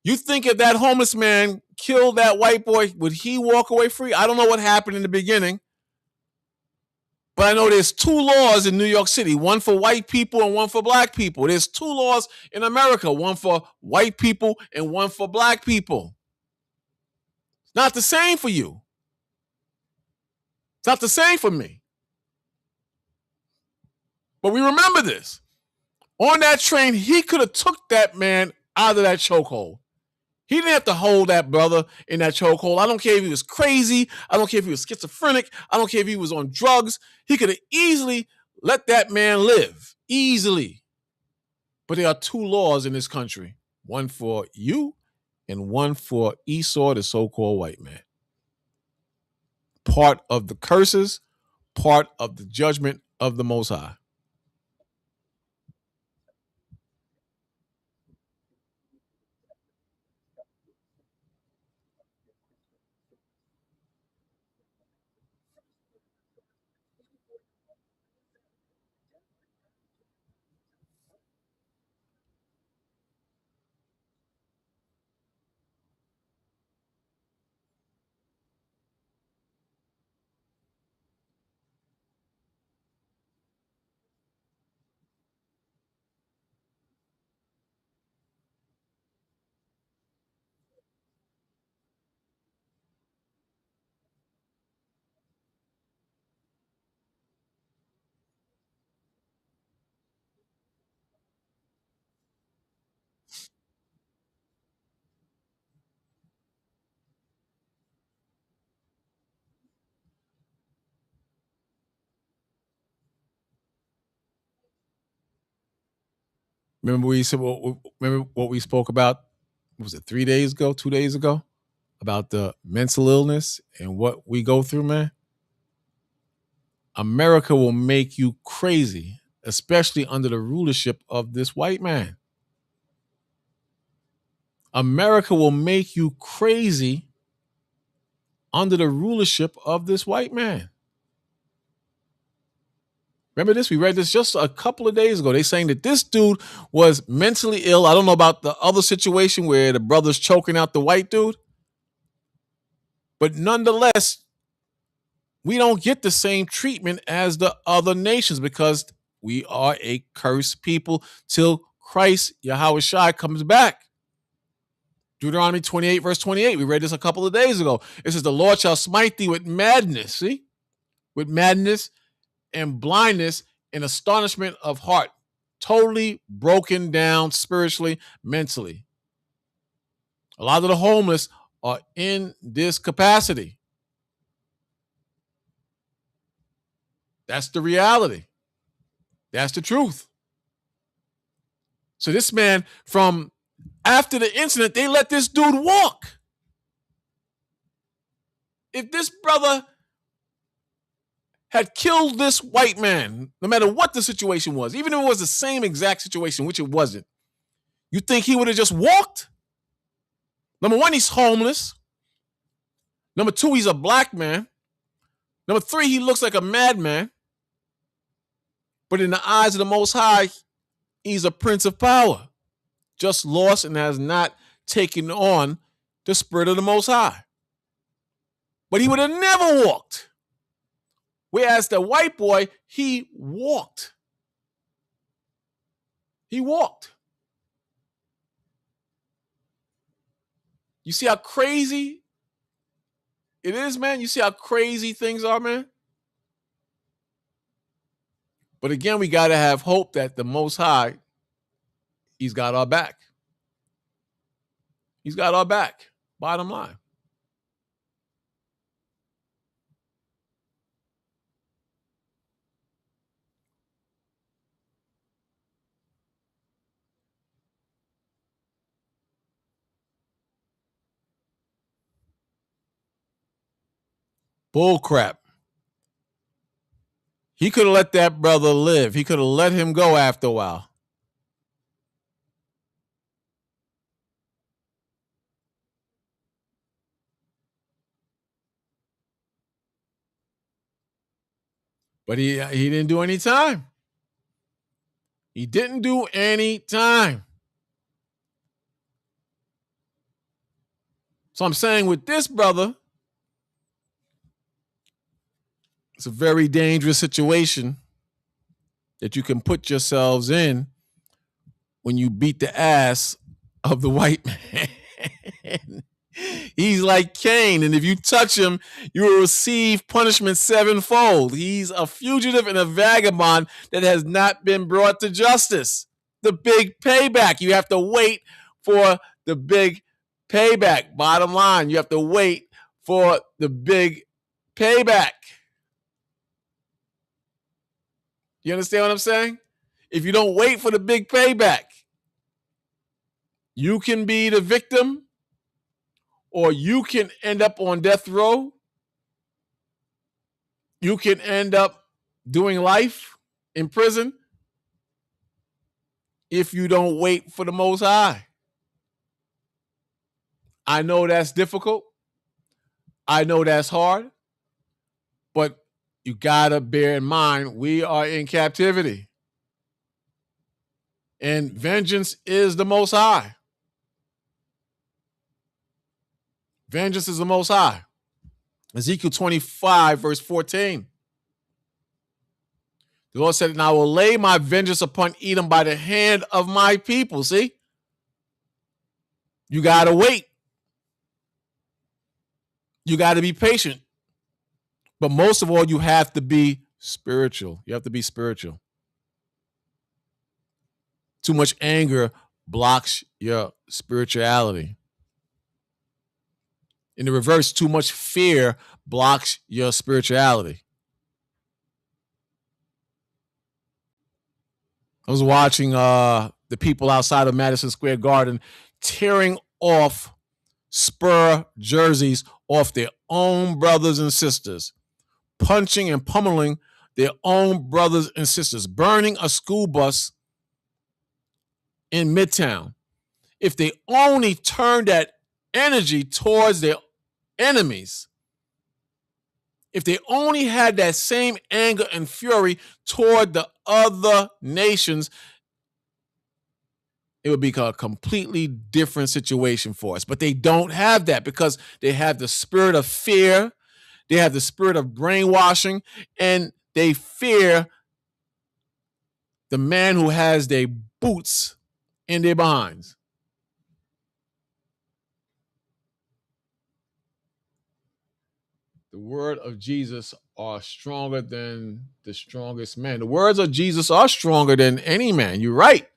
You think if that homeless man killed that white boy, would he walk away free? I don't know what happened in the beginning, but I know there's 2 laws in New York City, one for white people and one for black people. There's 2 laws in America, one for white people and one for black people. It's not the same for you. It's not the same for me. But we remember this. On that train, he could have took that man out of that chokehold. He didn't have to hold that brother in that chokehold. I don't care if he was crazy. I don't care if he was schizophrenic. I don't care if he was on drugs. He could have easily let that man live. Easily. But there are 2 laws in this country. One for you and one for Esau, the so-called white man. Part of the curses, part of the judgment of the Most High. Remember what we spoke about? What was it, 3 days ago, 2 days ago? About the mental illness and what we go through, man? America will make you crazy, especially under the rulership of this white man. America will make you crazy under the rulership of this white man. Remember this? We read this just a couple of days ago. They saying that this dude was mentally ill. I don't know about the other situation where the brother's choking out the white dude. But nonetheless, we don't get the same treatment as the other nations because we are a cursed people till Christ, Yahweh Shai, comes back. Deuteronomy 28, verse 28. We read this a couple of days ago. It says, the Lord shall smite thee with madness, see? With madness and blindness and astonishment of heart. Totally broken down spiritually, mentally. A lot of the homeless are in this capacity. That's the reality. That's the truth. So this man, from after the incident, they let this dude walk. If this brother had killed this white man, no matter what the situation was, even if it was the same exact situation, which it wasn't, you think he would have just walked? Number 1, he's homeless. Number 2, he's a black man. Number 3, he looks like a madman. But in the eyes of the Most High, he's a prince of power, just lost and has not taken on the spirit of the Most High. But he would have never walked. Whereas the white boy, he walked. He walked. You see how crazy it is, man? You see how crazy things are, man? But again, we got to have hope that the Most High, he's got our back. He's got our back, bottom line. Bull crap. He could have let that brother live. He could have let him go after a while. But he didn't do any time. He didn't do any time. So I'm saying with this brother, it's a very dangerous situation that you can put yourselves in when you beat the ass of the white man. He's like Cain, and if you touch him, you will receive punishment sevenfold. He's a fugitive and a vagabond that has not been brought to justice. The big payback. You have to wait for the big payback. Bottom line, you have to wait for the big payback. You understand what I'm saying? If you don't wait for the big payback, you can be the victim or you can end up on death row. You can end up doing life in prison if you don't wait for the Most High. I know that's difficult. I know that's hard. But you got to bear in mind, we are in captivity. And vengeance is the Most High. Vengeance is the Most High. Ezekiel 25, verse 14. The Lord said, and I will lay my vengeance upon Edom by the hand of my people. See? You got to wait. You got to be patient. But most of all, you have to be spiritual. You have to be spiritual. Too much anger blocks your spirituality. In the reverse, too much fear blocks your spirituality. I was watching the people outside of Madison Square Garden tearing off Spur jerseys off their own brothers and sisters, punching and pummeling their own brothers and sisters, burning a school bus in Midtown. If they only turned that energy towards their enemies, if they only had that same anger and fury toward the other nations, it would be a completely different situation for us. But they don't have that because they have the spirit of fear, they have the spirit of brainwashing, and they fear the man who has their boots in their behinds. The word of Jesus are stronger than the strongest man. The words of Jesus are stronger than any man. You're right.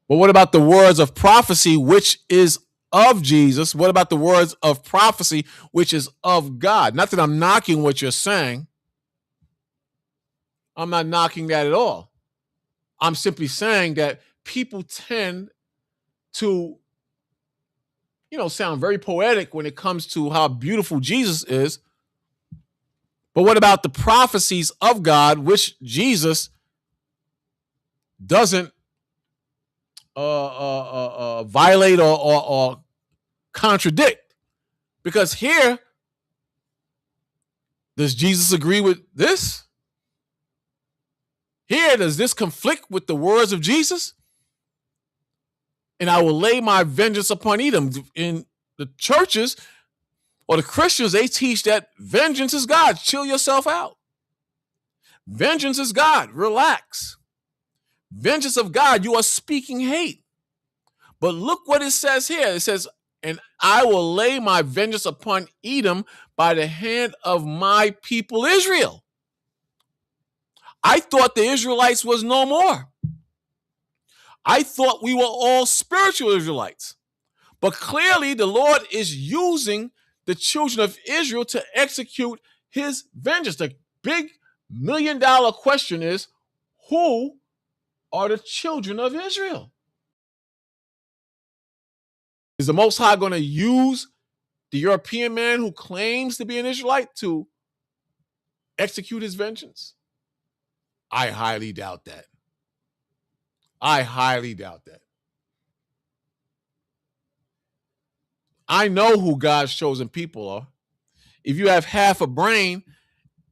But what about the words of prophecy, which is of Jesus? What about the words of prophecy, which is of God? Not that I'm knocking what you're saying. I'm not knocking that at all. I'm simply saying that people tend to, sound very poetic when it comes to how beautiful Jesus is. But what about the prophecies of God, which Jesus doesn't violate or contradict? Because here, does Jesus agree with this? Here, does this conflict with the words of Jesus? And I will lay my vengeance upon Edom. In the churches or the Christians, they teach that vengeance is God. Chill yourself out. Vengeance is God. Relax. Vengeance of God, you are speaking hate. But look what it says here. It says, and I will lay my vengeance upon Edom by the hand of my people Israel. I thought the Israelites was no more. I thought we were all spiritual Israelites. But clearly the Lord is using the children of Israel to execute his vengeance. The big $1 million question is, who are the children of Israel? Is the Most High going to use the European man who claims to be an Israelite to execute his vengeance? I highly doubt that. I highly doubt that. I know who God's chosen people are. If you have half a brain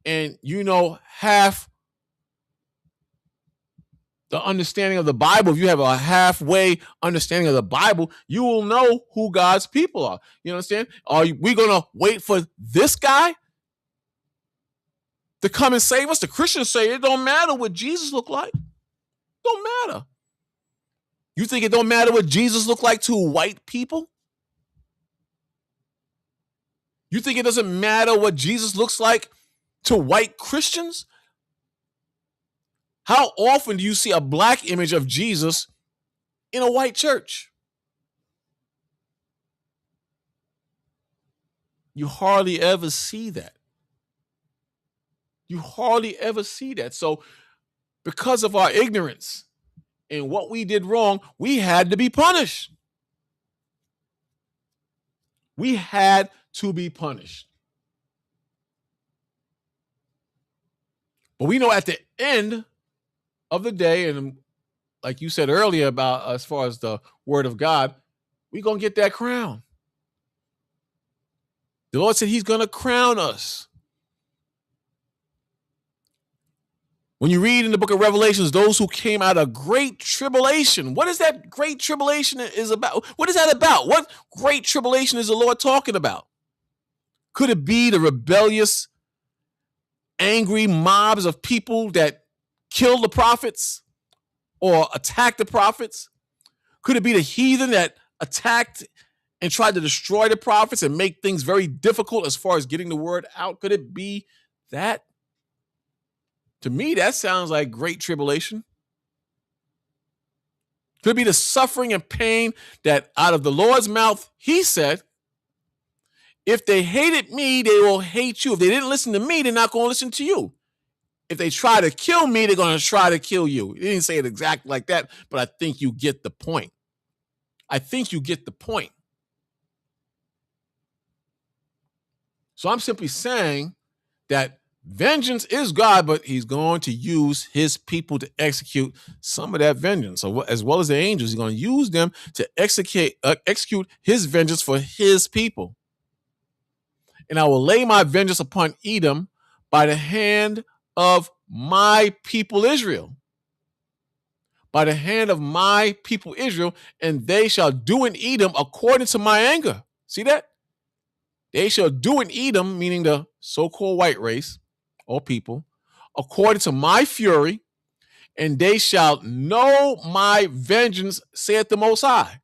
and you know half the understanding of the Bible, if you have a halfway understanding of the Bible, you will know who God's people are. You understand? Are we going to wait for this guy to come and save us? The Christians say it don't matter what Jesus looked like. Don't matter. You think it don't matter what Jesus looked like to white people? You think it doesn't matter what Jesus looks like to white Christians? How often do you see a black image of Jesus in a white church? You hardly ever see that. You hardly ever see that. So because of our ignorance and what we did wrong, we had to be punished. We had to be punished. But we know at the end of the day, and like you said earlier about as far as the word of God, we're going to get that crown. The Lord said he's going to crown us. When you read in the book of Revelations, those who came out of great tribulation, what is that great tribulation is about? What is that about? What great tribulation is the Lord talking about? Could it be the rebellious, angry mobs of people that killed the prophets or attacked the prophets? Could it be the heathen that attacked and tried to destroy the prophets and make things very difficult as far as getting the word out? Could it be that? To me, that sounds like great tribulation. Could it be the suffering and pain that out of the Lord's mouth, he said, if they hated me, they will hate you. If they didn't listen to me, they're not going to listen to you. If they try to kill me, they're going to try to kill you. He didn't say it exactly like that, but I think you get the point. I think you get the point. So I'm simply saying that vengeance is God, but he's going to use his people to execute some of that vengeance. So as well as the angels, he's going to use them to execute his vengeance for his people. And I will lay my vengeance upon Edom by the hand of my people Israel. By the hand of my people Israel, and they shall do in Edom according to my anger. See that? They shall do in Edom, meaning the so-called white race or people, according to my fury, and they shall know my vengeance, saith the Most High.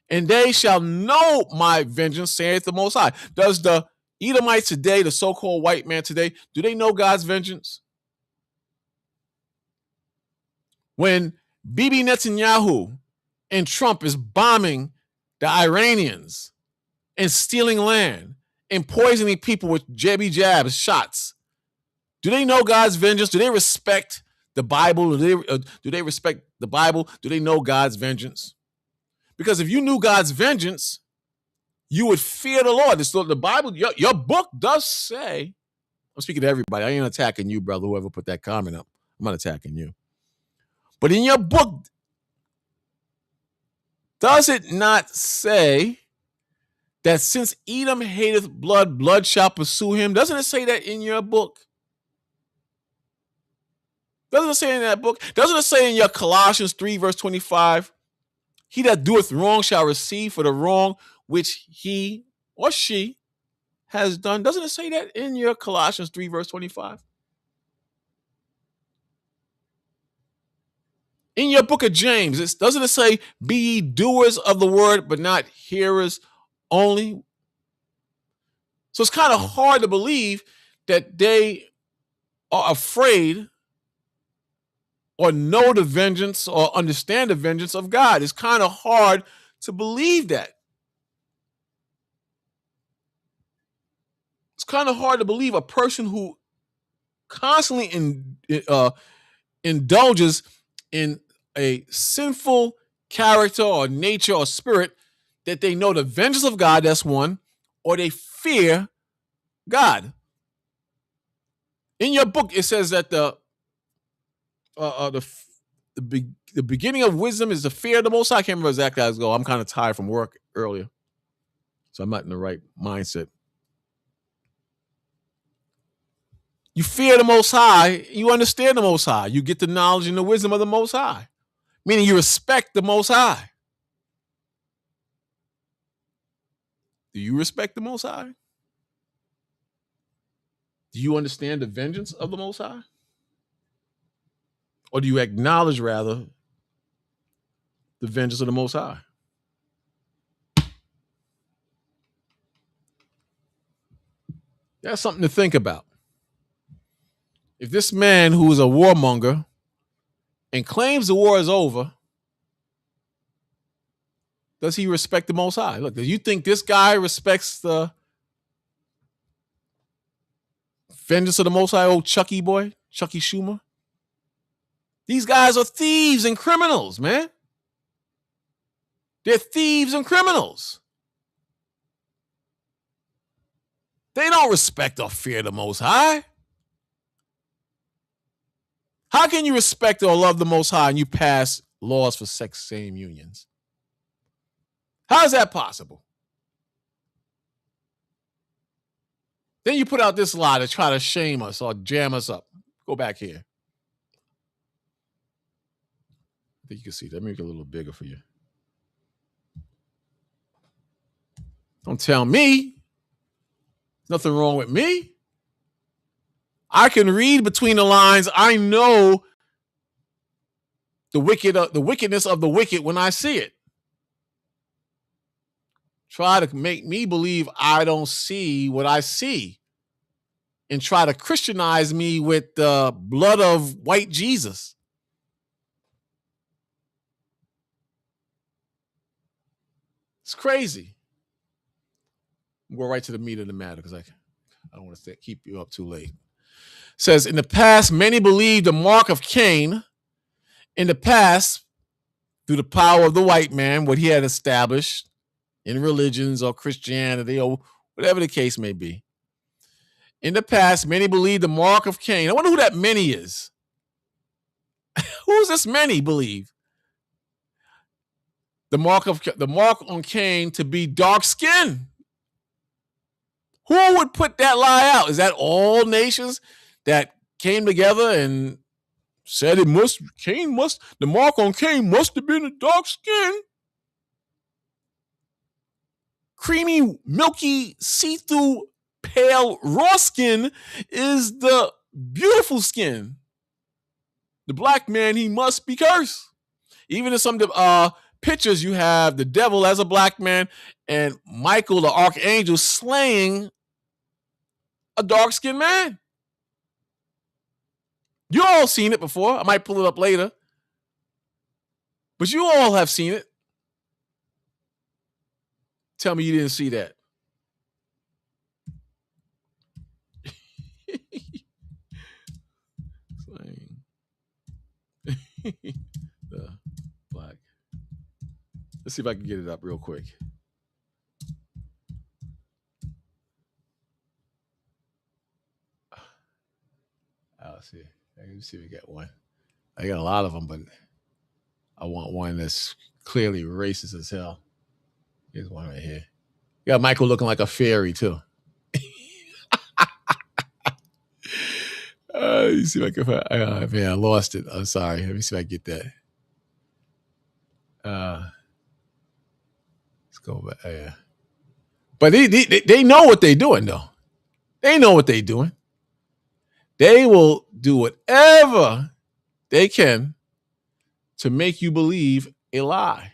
And they shall know my vengeance, saith the Most High. Does the Edomites today, the so-called white man today, do they know God's vengeance? When Bibi Netanyahu and Trump is bombing the Iranians and stealing land and poisoning people with jabby jabs, shots, do they know God's vengeance? Do they respect the Bible? Do they respect the Bible? Do they know God's vengeance? Because if you knew God's vengeance, you would fear the Lord. The Bible, your book does say, I'm speaking to everybody. I ain't attacking you, brother, whoever put that comment up. I'm not attacking you. But in your book, does it not say that since Edom hateth blood, blood shall pursue him? Doesn't it say that in your book? Doesn't it say in that book? Doesn't it say in your Colossians 3, verse 25, he that doeth wrong shall receive for the wrong which he or she has done? Doesn't it say that in your Colossians 3, verse 25? In your book of James, doesn't it say, be ye doers of the word, but not hearers only? So it's kind of hard to believe that they are afraid or know the vengeance or understand the vengeance of God. It's kind of hard to believe that. It's kind of hard to believe a person who constantly indulges in a sinful character or nature or spirit, that they know the vengeance of God, that's one, or they fear God. In your book, it says that the beginning of wisdom is the fear of the Most High. I can't remember exactly how it's going. I'm kind of tired from work earlier, so I'm not in the right mindset. You fear the Most High, you understand the Most High. You get the knowledge and the wisdom of the Most High, meaning you respect the Most High. Do you respect the Most High? Do you understand the vengeance of the Most High? Or do you acknowledge, rather, the vengeance of the Most High? That's something to think about. If this man who is a warmonger and claims the war is over, does he respect the Most High? Look, do you think this guy respects the vengeance of the Most High, old Chucky boy, Chucky Schumer? These guys are thieves and criminals, man. They're thieves and criminals. They don't respect or fear the Most High. How can you respect or love the Most High and you pass laws for sex-same unions? How is that possible? Then you put out this lie to try to shame us or jam us up. Go back here. I think you can see that. Let me make it a little bigger for you. Don't tell me. There's nothing wrong with me. I can read between the lines. I know the wickedness of the wicked when I see it. Try to make me believe I don't see what I see and try to Christianize me with the blood of white Jesus. It's crazy. We'll go right to the meat of the matter because I don't want to keep you up too late. It says, in the past, many believed the mark of Cain. In the past, through the power of the white man, what he had established in religions or Christianity or whatever the case may be. In the past, many believed the mark of Cain. I wonder who that many is. Who's this many believe? The mark on Cain to be dark skin. Who would put that lie out? Is that all nations that came together and said the mark on Cain must have been a dark skin? Creamy, milky, see-through, pale, raw skin is the beautiful skin. The black man, he must be cursed. Even in some pictures, you have the devil as a black man and Michael, the archangel, slaying a dark-skinned man. You all seen it before. I might pull it up later. But you all have seen it. Tell me you didn't see that. The black. Let's see if I can get it up real quick. Let's see. Let me see if we get one. I got a lot of them, but I want one that's clearly racist as hell. Here's one right here. You got Michael looking like a fairy, too. Let me see if I can find. Man, I lost it. I'm sorry. Let me see if I can get that. Let's go back. Yeah. But they know what they're doing, though. They know what they're doing. They will do whatever they can to make you believe a lie.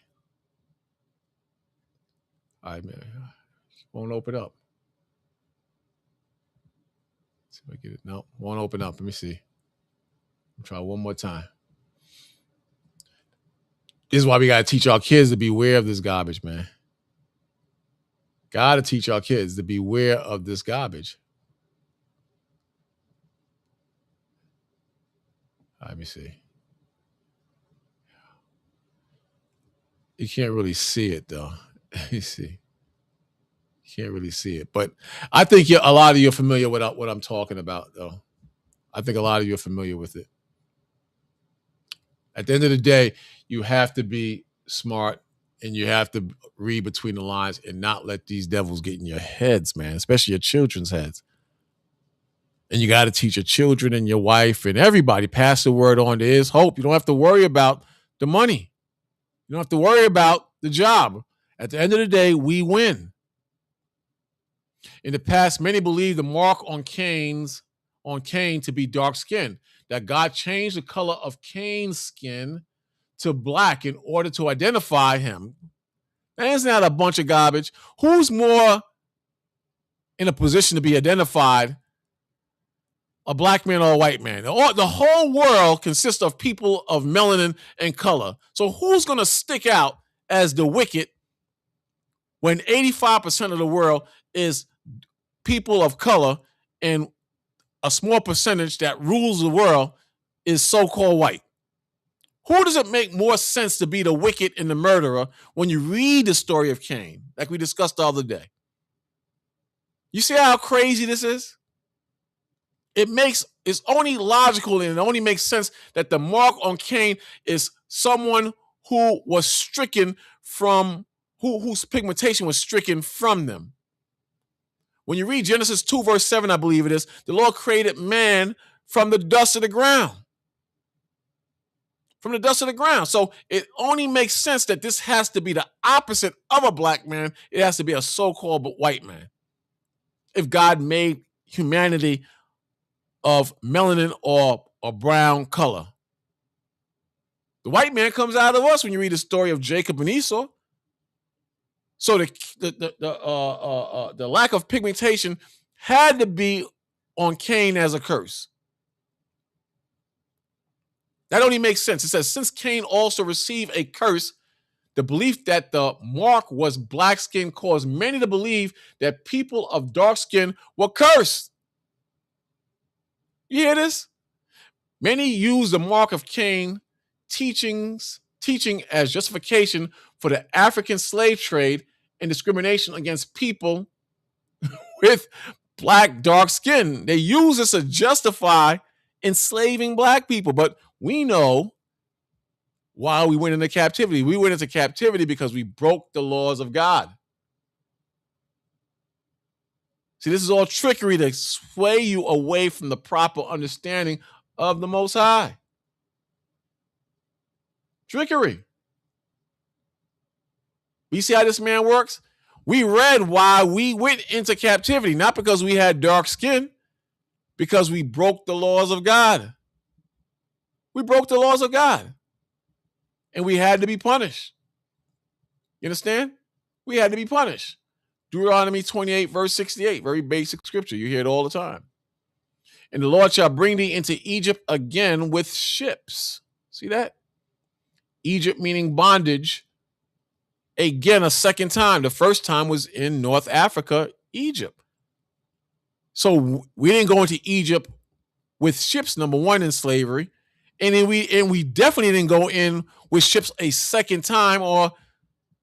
All right, man. Won't open up. Let's see if I get it. No, won't open up. Let me see. I'll try one more time. This is why we got to teach our kids to beware of this garbage, man. Got to teach our kids to beware of this garbage. Let me see. You can't really see it, though. Let me see. Can't really see it. But I think a lot of you are familiar with what I'm talking about, though. I think a lot of you are familiar with it. At the end of the day, you have to be smart and you have to read between the lines and not let these devils get in your heads, man, especially your children's heads. And you got to teach your children and your wife and everybody, pass the word on. There is hope. You don't have to worry about the money. You don't have to worry about the job. At the end of the day, we win. In the past, many believed the mark on Cain to be dark skin, that God changed the color of Cain's skin to black in order to identify him. That is not a bunch of garbage. Who's more in a position to be identified, a black man or a white man? The whole world consists of people of melanin and color. So who's going to stick out as the wicked when 85% of the world is people of color and a small percentage that rules the world is so-called white? Who does it make more sense to be, the wicked and the murderer, when you read the story of Cain, like we discussed the other day? You see how crazy this is? It's only logical and it only makes sense that the mark on Cain is someone who was stricken from, whose pigmentation was stricken from them. When you read Genesis 2, verse 7, I believe it is, the Lord created man from the dust of the ground. From the dust of the ground. So it only makes sense that this has to be the opposite of a black man. It has to be a so-called white man. If God made humanity of melanin or brown color. The white man comes out of us when you read the story of Jacob and Esau. So the lack of pigmentation had to be on Cain as a curse. That only makes sense. It says, since Cain also received a curse, the belief that the mark was black skin caused many to believe that people of dark skin were cursed. You hear this? Many use the mark of Cain teaching as justification for the African slave trade and discrimination against people with black dark skin. They use this to justify enslaving black people. But we know why we went into captivity. We went into captivity because we broke the laws of God. See, this is all trickery to sway you away from the proper understanding of the Most High. Trickery. You see how this man works? We read why we went into captivity, not because we had dark skin, because we broke the laws of God. We broke the laws of God. And we had to be punished. You understand? We had to be punished. Deuteronomy 28, verse 68, very basic scripture. You hear it all the time. And the Lord shall bring thee into Egypt again with ships. See that? Egypt meaning bondage. Again, a second time. The first time was in North Africa, Egypt. So we didn't go into Egypt with ships, number one, in slavery. And then we definitely didn't go in with ships a second time or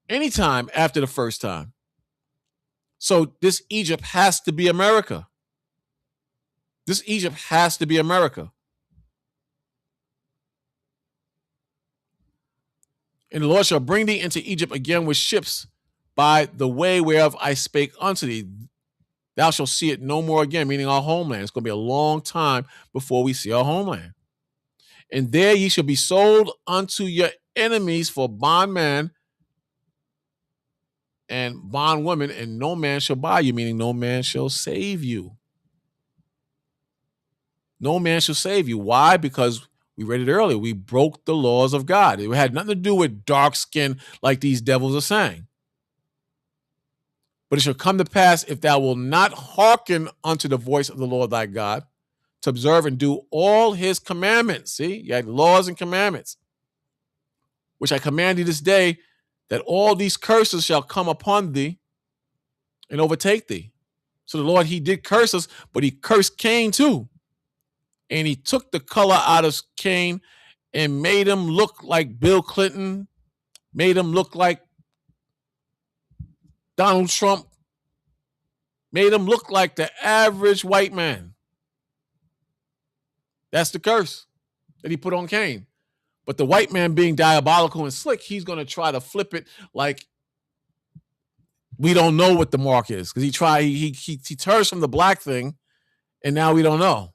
any time after the first time. So this Egypt has to be America. This Egypt has to be America. And the Lord shall bring thee into Egypt again with ships by the way whereof I spake unto thee. Thou shalt see it no more again, meaning our homeland. It's going to be a long time before we see our homeland. And there ye shall be sold unto your enemies for bondman and bondwoman, and no man shall buy you, meaning no man shall save you. No man shall save you. Why? Because we read it earlier. We broke the laws of God. It had nothing to do with dark skin like these devils are saying. But it shall come to pass, if thou wilt not hearken unto the voice of the Lord thy God, to observe and do all his commandments. See, you had laws and commandments, which I command thee this day, that all these curses shall come upon thee and overtake thee. So the Lord, he did curse us, but he cursed Cain too. And he took the color out of Cain and made him look like Bill Clinton, made him look like Donald Trump, made him look like the average white man. That's the curse that he put on Cain. But the white man being diabolical and slick, he's going to try to flip it like we don't know what the mark is, because he turns from the black thing, and now we don't know.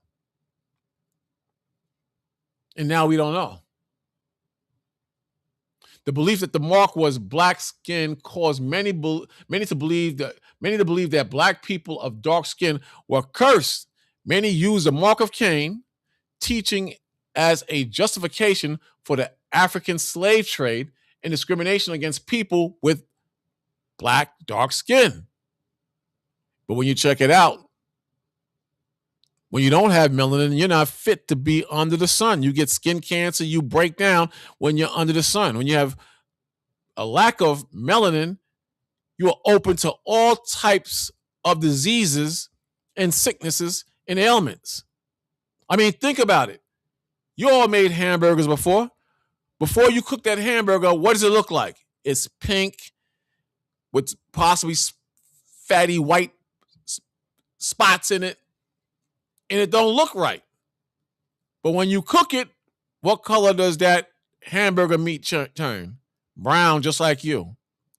And now we don't know. The belief that the mark was black skin caused many to believe that black people of dark skin were cursed. Many used the mark of Cain, teaching as a justification for the African slave trade and discrimination against people with black dark skin. But when you check it out, when you don't have melanin, you're not fit to be under the sun. You get skin cancer, you break down when you're under the sun. When you have a lack of melanin, you are open to all types of diseases and sicknesses and ailments. I mean, think about it. You all made hamburgers before. Before you cook that hamburger, what does it look like? It's pink with possibly fatty white spots in it, and it don't look right. But when you cook it, what color does that hamburger meat turn? Brown, just like you.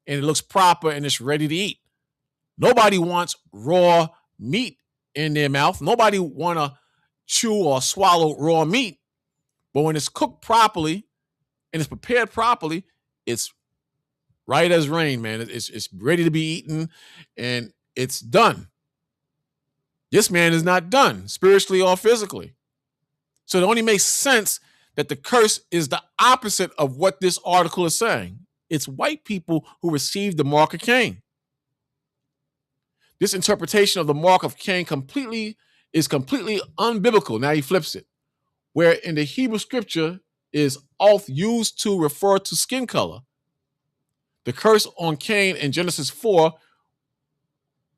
And it looks proper and it's ready to eat. Nobody wants raw meat in their mouth. Nobody want to chew or swallow raw meat. But when it's cooked properly and it's prepared properly, it's right as rain, man. It's ready to be eaten, and it's done. This man is not done, spiritually or physically. So it only makes sense that the curse is the opposite of what this article is saying. It's white people who received the mark of Cain. This interpretation of the mark of Cain is completely unbiblical. Now he flips it. Where in the Hebrew scripture is owth used to refer to skin color. The curse on Cain in Genesis 4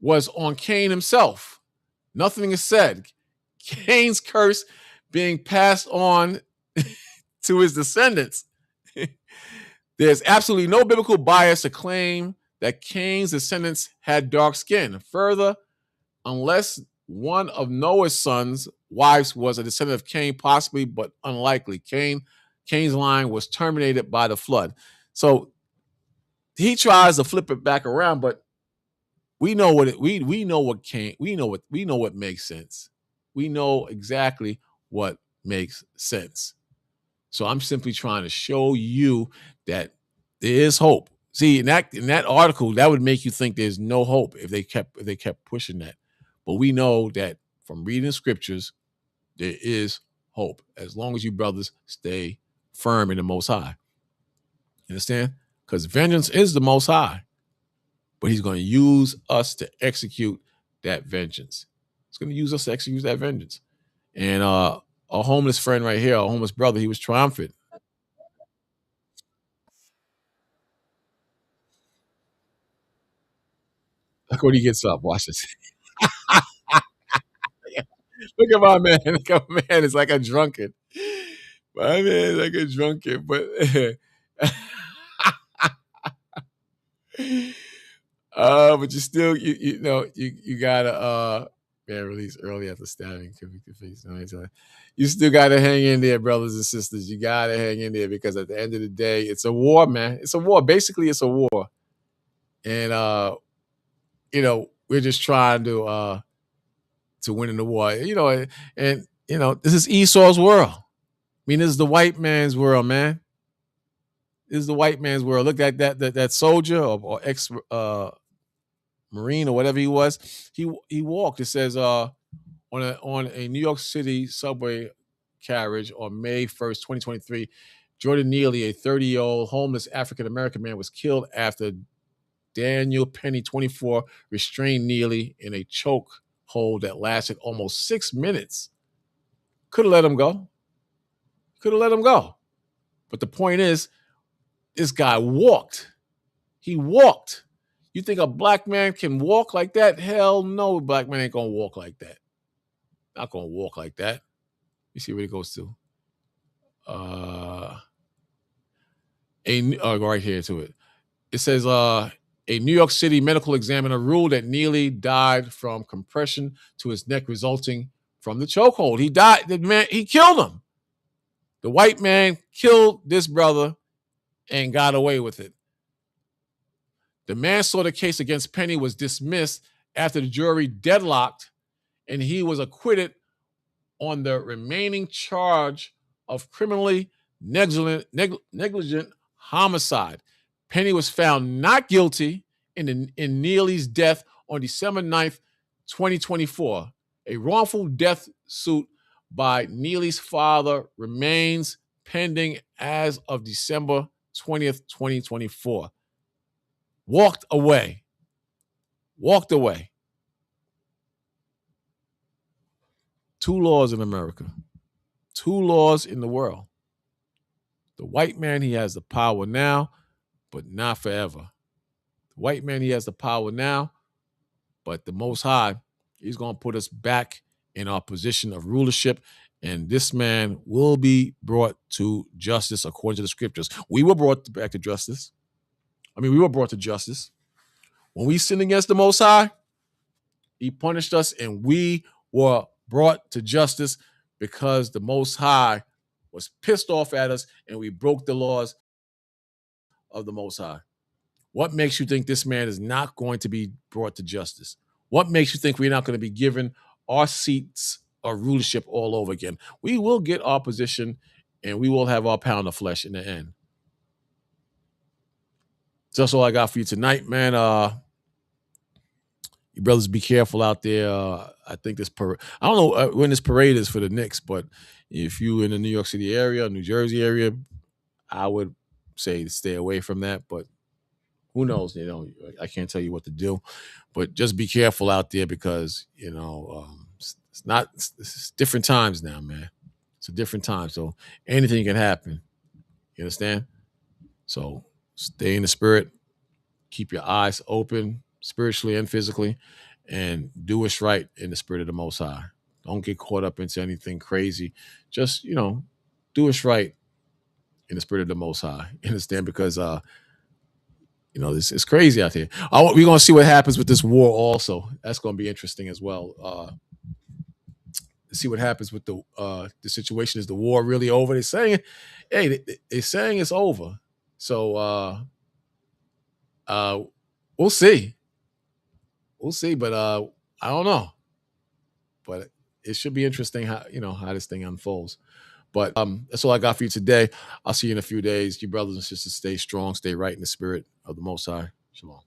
was on Cain himself. Nothing is said. Cain's curse being passed on to his descendants. There's absolutely no biblical bias to claim that Cain's descendants had dark skin. Further, unless one of Noah's sons' wives was a descendant of Cain, possibly, but unlikely. Cain's line was terminated by the flood. So he tries to flip it back around, but we know what makes sense. We know exactly what makes sense. So I'm simply trying to show you that there is hope. See, in that article, that would make you think there's no hope if they kept pushing that. But we know that from reading the scriptures, there is hope as long as you brothers stay firm in the Most High. You understand? Because vengeance is the Most High, but he's going to use us to execute that vengeance. He's going to use us to execute that vengeance. And a homeless friend right here, a homeless brother, he was triumphant. Look when he gets up. Watch this. Look at my man. Look at my man. It's like a drunkard. My man is like a drunkard, but but you still you gotta man, release early after stabbing could be confused. You still gotta hang in there, brothers and sisters. You gotta hang in there, because at the end of the day, it's a war, man. It's a war. Basically, it's a war. And we're just trying to win in the war. And this is Esau's world. I mean, this is the white man's world, man. This is the white man's world. Look at that soldier or ex Marine or whatever he was. He walked. It says on a New York City subway carriage on May 1st, 2023, Jordan Neely, a 30-year-old homeless African-American man, was killed after Daniel Penny, 24, restrained Neely in a choke hold that lasted almost 6 minutes. Could have let him go. But the point is, this guy walked. He walked. You think a black man can walk like that? Hell no, black man ain't gonna walk like that. Not gonna walk like that. Let me see where it goes to. Right here to it. It says A New York City medical examiner ruled that Neely died from compression to his neck resulting from the chokehold. He died. The man, he killed him. The white man killed this brother and got away with it. The manslaughter case against Penny was dismissed after the jury deadlocked, and he was acquitted on the remaining charge of criminally negligent homicide. Penny was found not guilty in Neely's death on December 9th, 2024. A wrongful death suit by Neely's father remains pending as of December 20th, 2024. Walked away. Two laws in America. Two laws in the world. The white man, he has the power now, but not forever. The white man, he has the power now, but the Most High, he's going to put us back in our position of rulership, and this man will be brought to justice according to the scriptures. We were brought back to justice. We were brought to justice. When we sinned against the Most High, he punished us, and we were brought to justice because the Most High was pissed off at us, and we broke the laws of the Most High. What makes you think this man is not going to be brought to justice? What makes you think we're not going to be given our seats of rulership all over again? We will get our position, and we will have our pound of flesh in the end. So that's all I got for you tonight, man. You brothers be careful out there. I think this parade, I don't know when this parade is for the Knicks, but if you in the New York City area, New Jersey area, I would say to stay away from that. But who knows? I can't tell you what to do. But just be careful out there because, it's different times now, man. It's a different time. So anything can happen. You understand? So stay in the spirit. Keep your eyes open spiritually and physically, and do what's right in the spirit of the Most High. Don't get caught up into anything crazy. Just, do what's right in the spirit of the Most High. You understand? Because, this is crazy out here. We're going to see what happens with this war also. That's going to be interesting as well. To see what happens with the situation. Is the war really over? They're saying, they're saying it's over. So we'll see. We'll see, but I don't know. But it should be interesting how this thing unfolds. But that's all I got for you today. I'll see you in a few days. You brothers and sisters, stay strong, stay right in the spirit of the Most High. Shalom.